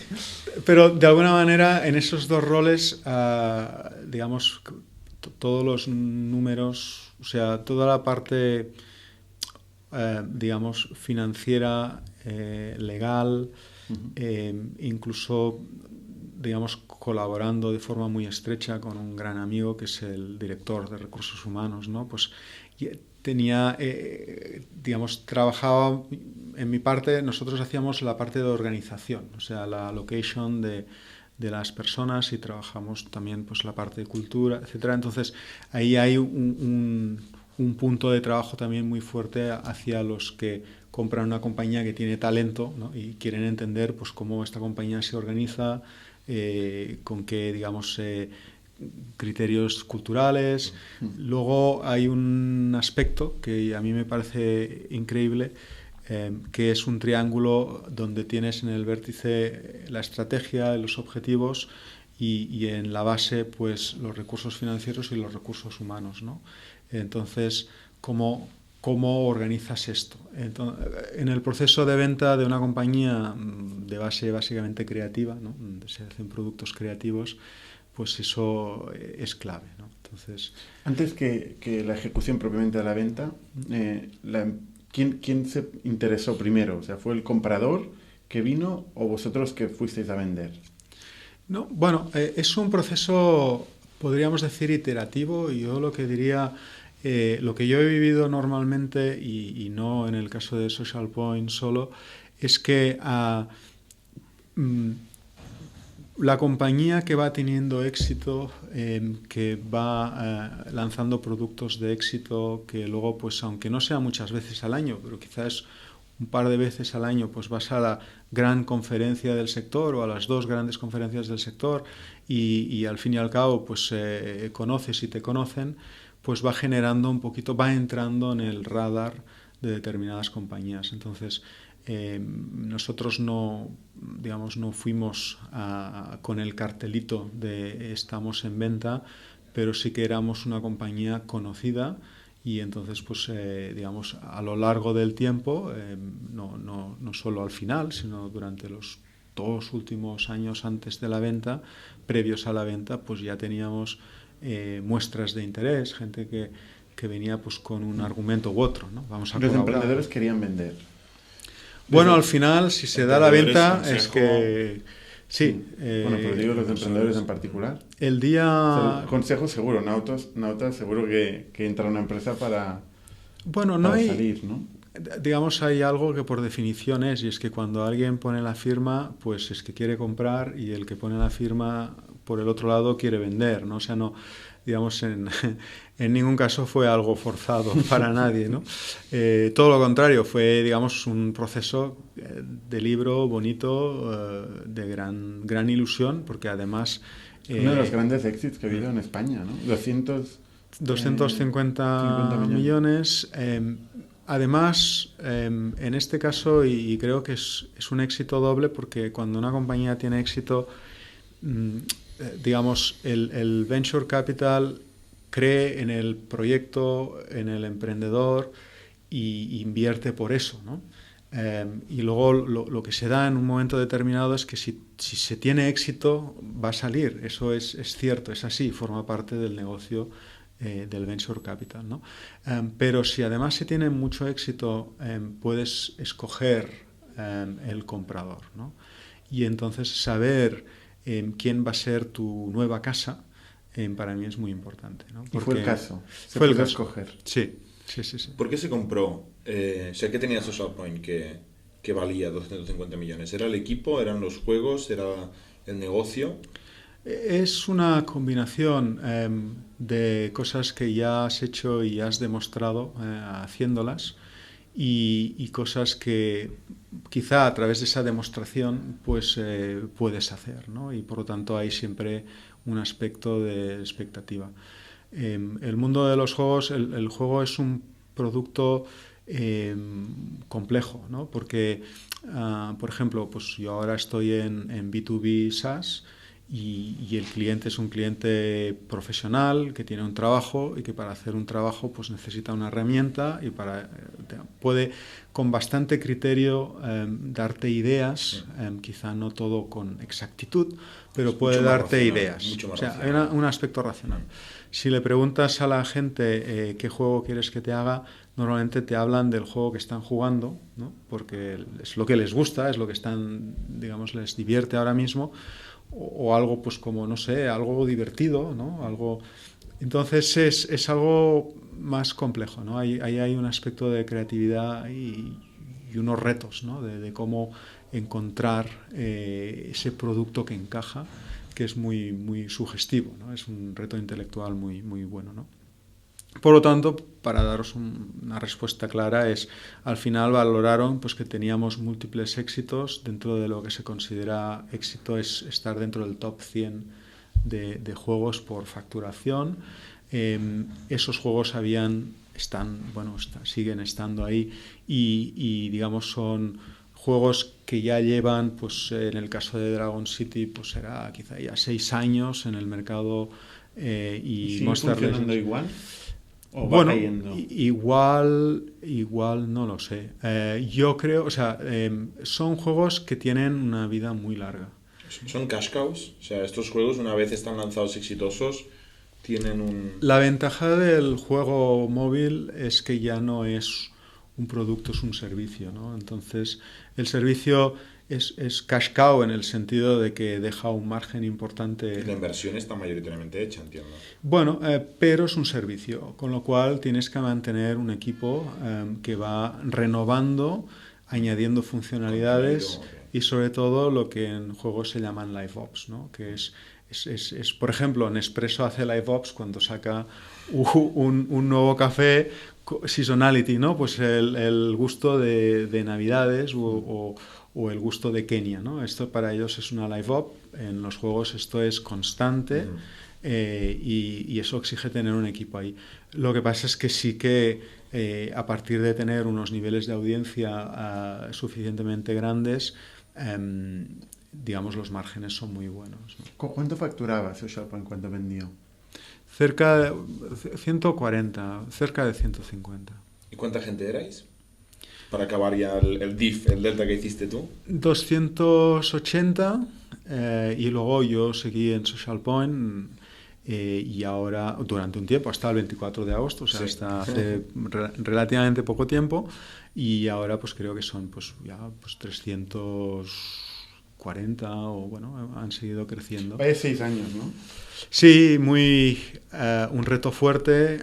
Pero de alguna manera en esos dos roles, digamos, todos los números, o sea, toda la parte, digamos, financiera, legal, incluso, digamos, colaborando de forma muy estrecha con un gran amigo que es el director de recursos humanos, ¿no? Pues tenía, digamos, trabajaba en mi parte, nosotros hacíamos la parte de organización, o sea, la allocation de las personas y trabajamos también pues la parte de cultura, etcétera. Entonces, ahí hay un punto de trabajo también muy fuerte hacia los que compran una compañía que tiene talento, ¿no? Y quieren entender pues cómo esta compañía se organiza, con qué, digamos, criterios culturales. Luego hay un aspecto que a mí me parece increíble, que es un triángulo donde tienes en el vértice la estrategia, los objetivos y en la base pues los recursos financieros y los recursos humanos, ¿no? Entonces, ¿cómo organizas esto? Entonces, en el proceso de venta de una compañía de base básicamente creativa, ¿no? Donde se hacen productos creativos, pues eso es clave, ¿no? Entonces, antes que la ejecución propiamente de la venta, ¿quién se interesó primero? O sea, ¿fue el comprador que vino o vosotros que fuisteis a vender? No, bueno, es un proceso, podríamos decir, iterativo, y yo lo que diría, lo que yo he vivido normalmente, y no en el caso de Social Point solo, es que la compañía que va teniendo éxito, que va lanzando productos de éxito, que luego, pues aunque no sea muchas veces al año, pero quizás un par de veces al año, pues vas a la gran conferencia del sector o a las dos grandes conferencias del sector y al fin y al cabo pues conoces y te conocen, pues va generando un poquito, va entrando en el radar de determinadas compañías. Entonces, nosotros no fuimos con el cartelito de estamos en venta, pero sí que éramos una compañía conocida y entonces pues digamos a lo largo del tiempo, no solo al final, sino durante los 2 últimos años antes de la venta, previos a la venta, pues ya teníamos muestras de interés, gente que venía pues con un argumento u otro, ¿no? Vamos a Los colaborar. emprendedores querían vender. Bueno, al final, si se da la venta, es que sí. Bueno, pero digo los emprendedores en particular. El día... O sea, consejo seguro, Nauta seguro que entra una empresa para Bueno, no para hay... salir, ¿no? Digamos, hay algo que por definición es, y es que cuando alguien pone la firma, pues es que quiere comprar y el que pone la firma por el otro lado quiere vender, ¿no? O sea, no, digamos, en ningún caso fue algo forzado para nadie, ¿no? Todo lo contrario, fue, digamos, un proceso de libro bonito, de gran ilusión, porque además... Uno de los grandes éxitos que ha habido en España, ¿no? 250 millones. Además, en este caso, y creo que es un éxito doble, porque cuando una compañía tiene éxito, digamos, el venture capital cree en el proyecto, en el emprendedor y invierte por eso, ¿no? Y luego lo que se da en un momento determinado es que si se tiene éxito, va a salir. Eso es cierto, es así, forma parte del negocio del venture capital, ¿no? Pero si además se tiene mucho éxito, puedes escoger el comprador, ¿no? Y entonces saber quién va a ser tu nueva casa, para mí es muy importante, ¿no? Y fue el caso. Fue el pudo caso. escoger. Sí. ¿Por qué se compró? Sé que tenía Social Point que valía 250 millones. ¿Era el equipo? ¿Eran los juegos? ¿Era el negocio? Es una combinación de cosas que ya has hecho y has demostrado haciéndolas y cosas que quizá a través de esa demostración pues puedes hacer, ¿no? Y por lo tanto hay siempre un aspecto de expectativa. El mundo de los juegos, el juego es un producto complejo, ¿no? Porque, por ejemplo, pues yo ahora estoy en B2B SaaS y el cliente es un cliente profesional que tiene un trabajo y que para hacer un trabajo pues necesita una herramienta y puede con bastante criterio darte ideas, quizá no todo con exactitud, pero puede darte ideas. Mucho más o sea, racional. hay un aspecto racional. Si le preguntas a la gente qué juego quieres que te haga, normalmente te hablan del juego que están jugando, ¿no? Porque es lo que les gusta, es lo que están, digamos, les divierte ahora mismo, o algo pues como, no sé, algo divertido, ¿no? Algo... Entonces es algo más complejo, ¿no? Ahí hay un aspecto de creatividad y unos retos, ¿no? De cómo encontrar ese producto que encaja, que es muy, muy sugestivo, ¿no? Es un reto intelectual muy, muy bueno, ¿no? Por lo tanto, para daros una respuesta clara, al final valoraron pues que teníamos múltiples éxitos. Dentro de lo que se considera éxito es estar dentro del top 100 de juegos por facturación. Esos juegos siguen estando ahí y digamos son juegos que ya llevan, pues en el caso de Dragon City, pues será quizá ya 6 años en el mercado y ¿Sigue Monster funcionando Legends igual? ¿O va bueno, cayendo? igual no lo sé. Yo creo, o sea, son juegos que tienen una vida muy larga. ¿Son cash cows? O sea, estos juegos, una vez están lanzados exitosos, tienen un... La ventaja del juego móvil es que ya no es un producto, es un servicio, ¿no? Entonces, el servicio es cash cow en el sentido de que deja un margen importante. Y la inversión está mayoritariamente hecha, entiendo. Bueno, pero es un servicio, con lo cual tienes que mantener un equipo que va renovando, añadiendo funcionalidades y sobre todo lo que en juegos se llaman live ops, ¿no? Que es por ejemplo, Nespresso hace live ops cuando saca un nuevo café, seasonality, ¿no? Pues el gusto de Navidades o el gusto de Kenia, ¿no? Esto para ellos es una live op. En los juegos esto es constante y eso exige tener un equipo ahí. Lo que pasa es que sí que a partir de tener unos niveles de audiencia suficientemente grandes, digamos, los márgenes son muy buenos, ¿no? ¿Cuánto facturaba Social Point cuando vendió? Cerca de 140, cerca de 150. ¿Y cuánta gente erais? Para acabar ya el diff, el delta que hiciste tú. 280 y luego yo seguí en Social Point y ahora durante un tiempo, hasta el 24 de agosto, o sea, hasta hace relativamente poco tiempo, y ahora pues creo que son pues ya pues 340 o bueno, han seguido creciendo. Vaya 6 años, ¿no? Sí, un reto fuerte.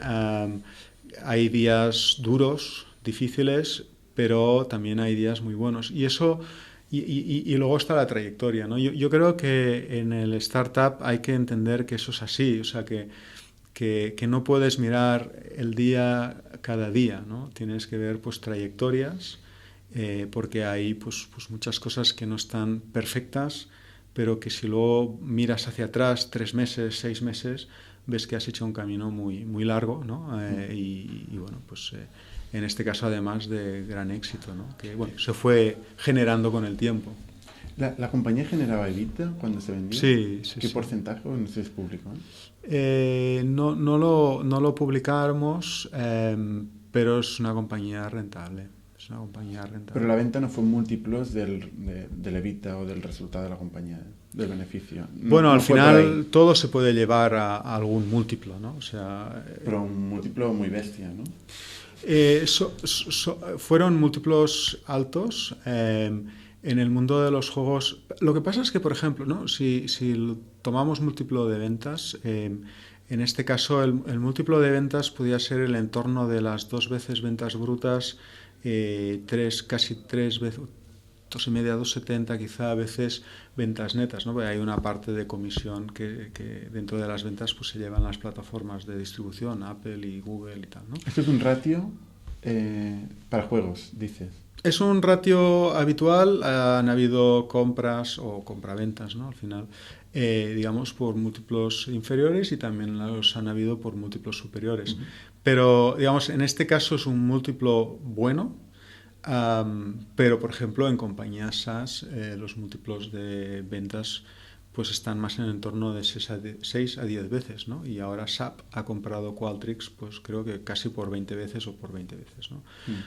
hay días duros, difíciles, pero también hay días muy buenos. Y eso, y luego está la trayectoria, ¿no? Yo creo que en el startup hay que entender que eso es así, o sea, que no puedes mirar el día cada día, ¿no? Tienes que ver pues trayectorias, porque hay pues muchas cosas que no están perfectas, pero que si luego miras hacia atrás 3 meses, 6 meses, ves que has hecho un camino muy, muy largo, ¿no? Y bueno, pues en este caso además de gran éxito, ¿no? Que bueno, se fue generando con el tiempo. ¿La compañía generaba EBITDA cuando se vendía? Sí. ¿Qué porcentaje? No sé si es público. No lo publicamos, pero es una compañía rentable. Pero la venta no fue múltiplos del EBITDA o del resultado de la compañía, del beneficio. Bueno, al final todo se puede llevar a algún múltiplo, ¿no? O sea, pero un múltiplo muy bestia, ¿no? Fueron múltiplos altos. En el mundo de los juegos, lo que pasa es que, por ejemplo, ¿no? si tomamos múltiplo de ventas, en este caso el múltiplo de ventas podía ser el entorno de las 2 veces ventas brutas, casi 3 veces, 2,5, 2,70 quizá, a veces ventas netas, ¿no? Porque hay una parte de comisión que dentro de las ventas pues se llevan las plataformas de distribución, Apple y Google y tal, ¿no? Esto es un ratio para juegos, dices. Es un ratio habitual. Han habido compras o compraventas, ¿no? Al final, digamos, por múltiplos inferiores, y también los han habido por múltiplos superiores. Uh-huh. Pero, digamos, en este caso es un múltiplo bueno, pero, por ejemplo, en compañías SaaS los múltiplos de ventas pues están más en el entorno de 6 a 10 veces, ¿no? Y ahora SAP ha comprado Qualtrics, pues creo que casi por 20 veces o por 20 veces, ¿no?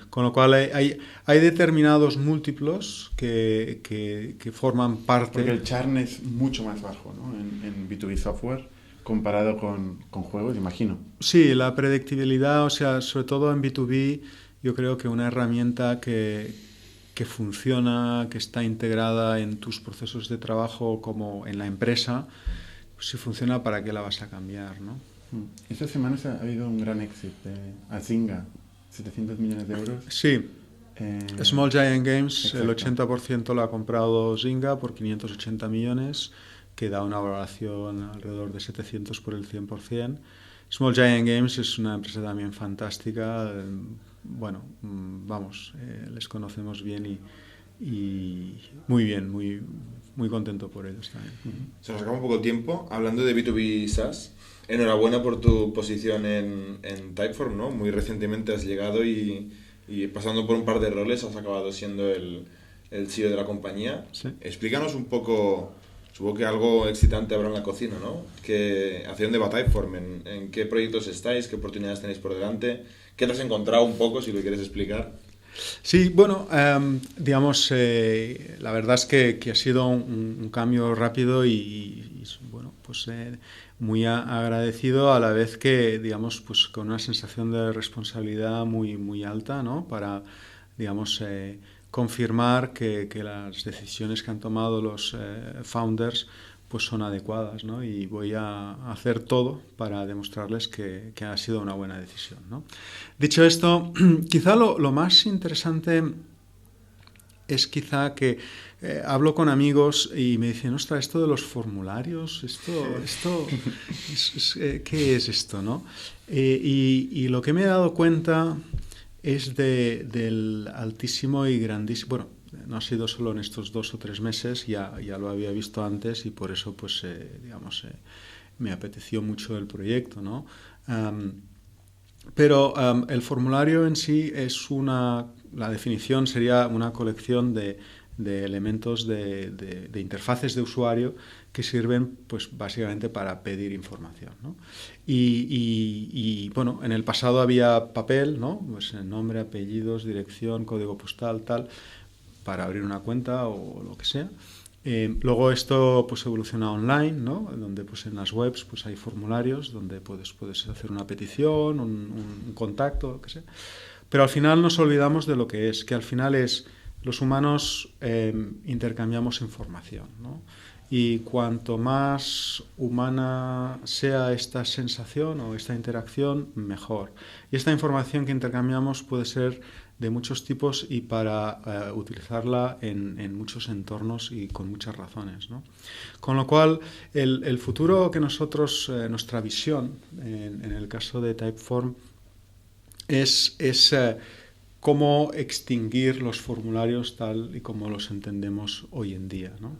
Con lo cual hay determinados múltiplos que forman parte... Porque el churn es mucho más bajo, ¿no? En B2B software comparado con juegos, imagino. Sí, la predictibilidad, o sea, sobre todo en B2B, yo creo que una herramienta que funciona, que está integrada en tus procesos de trabajo como en la empresa, pues si funciona, ¿para qué la vas a cambiar, no? Estas semanas ha habido un gran éxito a Zynga, 700 millones de euros. Sí, Small Giant Games, exacto. El 80% lo ha comprado Zynga por 580 millones, que da una valoración alrededor de 700 por el 100%. Small Giant Games es una empresa también fantástica. Bueno, vamos, les conocemos bien y muy bien, muy contento por ellos también. Se nos acaba un poco el tiempo. Hablando de B2B SaaS, enhorabuena por tu posición en Typeform, ¿no? Muy recientemente has llegado y pasando por un par de roles has acabado siendo el CEO de la compañía. Sí. Explícanos un poco, supongo que algo excitante habrá en la cocina, ¿no? ¿Hacia dónde va Typeform? ¿En qué proyectos estáis? ¿Qué oportunidades tenéis por delante? ¿Qué te has encontrado un poco, si lo quieres explicar? Sí, bueno, digamos, la verdad es que ha sido un cambio rápido y bueno, pues muy agradecido, a la vez que, digamos, pues con una sensación de responsabilidad muy, muy alta, ¿no? Para, digamos, confirmar que las decisiones que han tomado los founders pues son adecuadas, ¿no? Y voy a hacer todo para demostrarles que ha sido una buena decisión, ¿no? Dicho esto, quizá lo más interesante es quizá que hablo con amigos y me dicen, ostras, esto de los formularios, ¿qué es esto, no? Y lo que me he dado cuenta es del altísimo y grandísimo... Bueno, no ha sido solo en estos 2 o 3 meses, ya lo había visto antes y por eso, pues, digamos, me apeteció mucho el proyecto, ¿no? Pero el formulario en sí es la definición sería una colección de elementos de interfaces de usuario que sirven, pues, básicamente para pedir información, ¿no? Y bueno, en el pasado había papel, ¿no? Pues nombre, apellidos, dirección, código postal, tal, para abrir una cuenta o lo que sea. Luego esto pues evoluciona online, ¿no? Donde pues en las webs pues hay formularios donde puedes hacer una petición, un contacto, lo que sea. Pero al final nos olvidamos de lo que es, que al final es los humanos intercambiamos información, ¿no? y cuanto más humana sea esta sensación o esta interacción, mejor. Y esta información que intercambiamos puede ser de muchos tipos y para utilizarla en muchos entornos y con muchas razones, ¿no? Con lo cual, el futuro que nosotros, nuestra visión, en el caso de Typeform, es cómo extinguir los formularios tal y como los entendemos hoy en día, ¿no?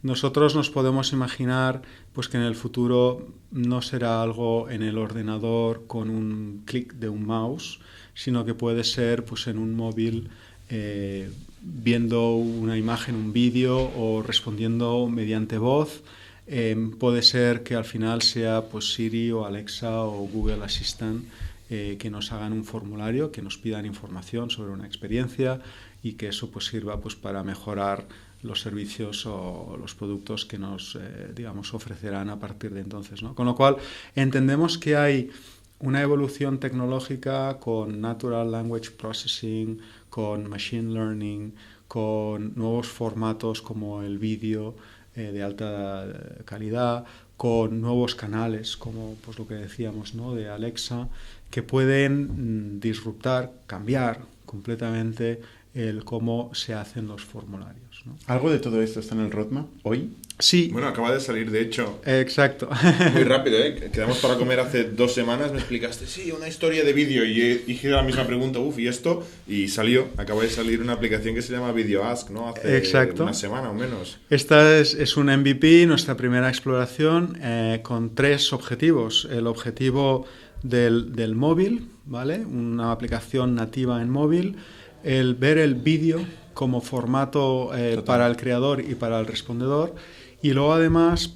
Nosotros nos podemos imaginar pues, que en el futuro no será algo en el ordenador con un clic de un mouse, sino que puede ser pues, en un móvil viendo una imagen, un vídeo o respondiendo mediante voz. Puede ser que al final sea pues, Siri o Alexa o Google Assistant que nos hagan un formulario, que nos pidan información sobre una experiencia y que eso pues, sirva pues, para mejorar los servicios o los productos que nos digamos, ofrecerán a partir de entonces, ¿no? Con lo cual entendemos que hay una evolución tecnológica con Natural Language Processing, con Machine Learning, con nuevos formatos como el vídeo de alta calidad, con nuevos canales como pues, lo que decíamos, ¿no? De Alexa, que pueden disruptar, cambiar completamente el cómo se hacen los formularios, ¿no? ¿Algo de todo esto está en el roadmap hoy? Sí. Bueno, acaba de salir, de hecho. Exacto. Muy rápido, ¿eh? Quedamos para comer hace 2 semanas, me explicaste, sí, una historia de vídeo, y dije la misma pregunta, ¿y esto? Y salió, acaba de salir una aplicación que se llama Video Ask, ¿no? Hace Exacto. una semana o menos. Esta es un MVP, nuestra primera exploración, con 3 objetivos. El objetivo del móvil, ¿vale? Una aplicación nativa en móvil, el ver el vídeo como formato para el creador y para el respondedor, y luego además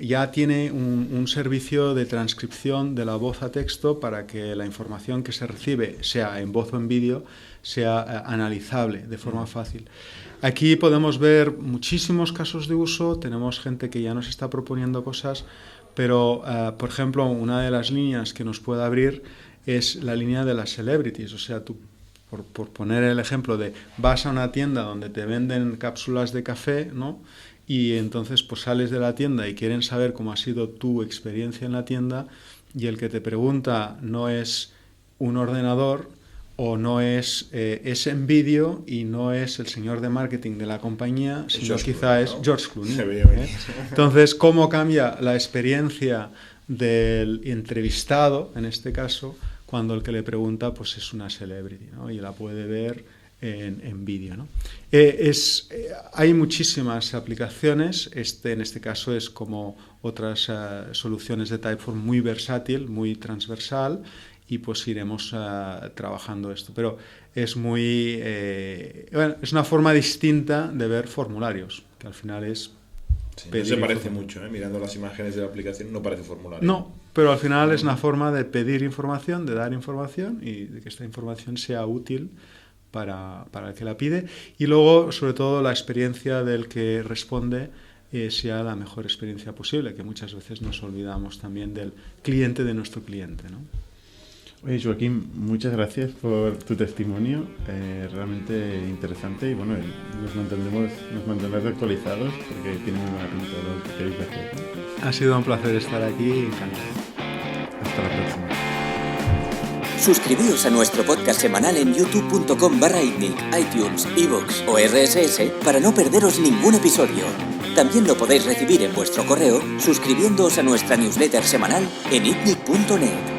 ya tiene un servicio de transcripción de la voz a texto para que la información que se recibe, sea en voz o en vídeo, sea analizable de forma fácil. Aquí podemos ver muchísimos casos de uso, tenemos gente que ya nos está proponiendo cosas, pero, por ejemplo, una de las líneas que nos puede abrir es la línea de las celebrities. O sea, tú, por poner el ejemplo de vas a una tienda donde te venden cápsulas de café, ¿no? Y entonces pues sales de la tienda y quieren saber cómo ha sido tu experiencia en la tienda, y el que te pregunta no es un ordenador o no es en vídeo y no es el señor de marketing de la compañía, sino quizá es George Clooney. Entonces, ¿cómo cambia la experiencia del entrevistado, en este caso, cuando el que le pregunta pues es una celebrity, ¿no? Y la puede ver en vídeo, ¿no? Hay muchísimas aplicaciones. En este caso es como otras soluciones de Typeform, muy versátil, muy transversal, y pues iremos trabajando esto. Pero es muy es una forma distinta de ver formularios, que al final es no se parece mucho, mirando las imágenes de la aplicación no parece formulario. No, pero al final es una forma de pedir información, de dar información y de que esta información sea útil para el que la pide, y luego sobre todo la experiencia del que responde sea la mejor experiencia posible, que muchas veces nos olvidamos también del cliente de nuestro cliente, ¿no? Oye, Joaquín, muchas gracias por tu testimonio, realmente interesante, y bueno, nos mantendrás actualizados porque tiene muy buena pinta lo que queréis hacer, ¿no? Ha sido un placer estar aquí, encantado. Hasta la próxima. Suscribíos a nuestro podcast semanal en youtube.com/itnic, iTunes, iVoox o RSS para no perderos ningún episodio. También lo podéis recibir en vuestro correo suscribiéndoos a nuestra newsletter semanal en itnic.net.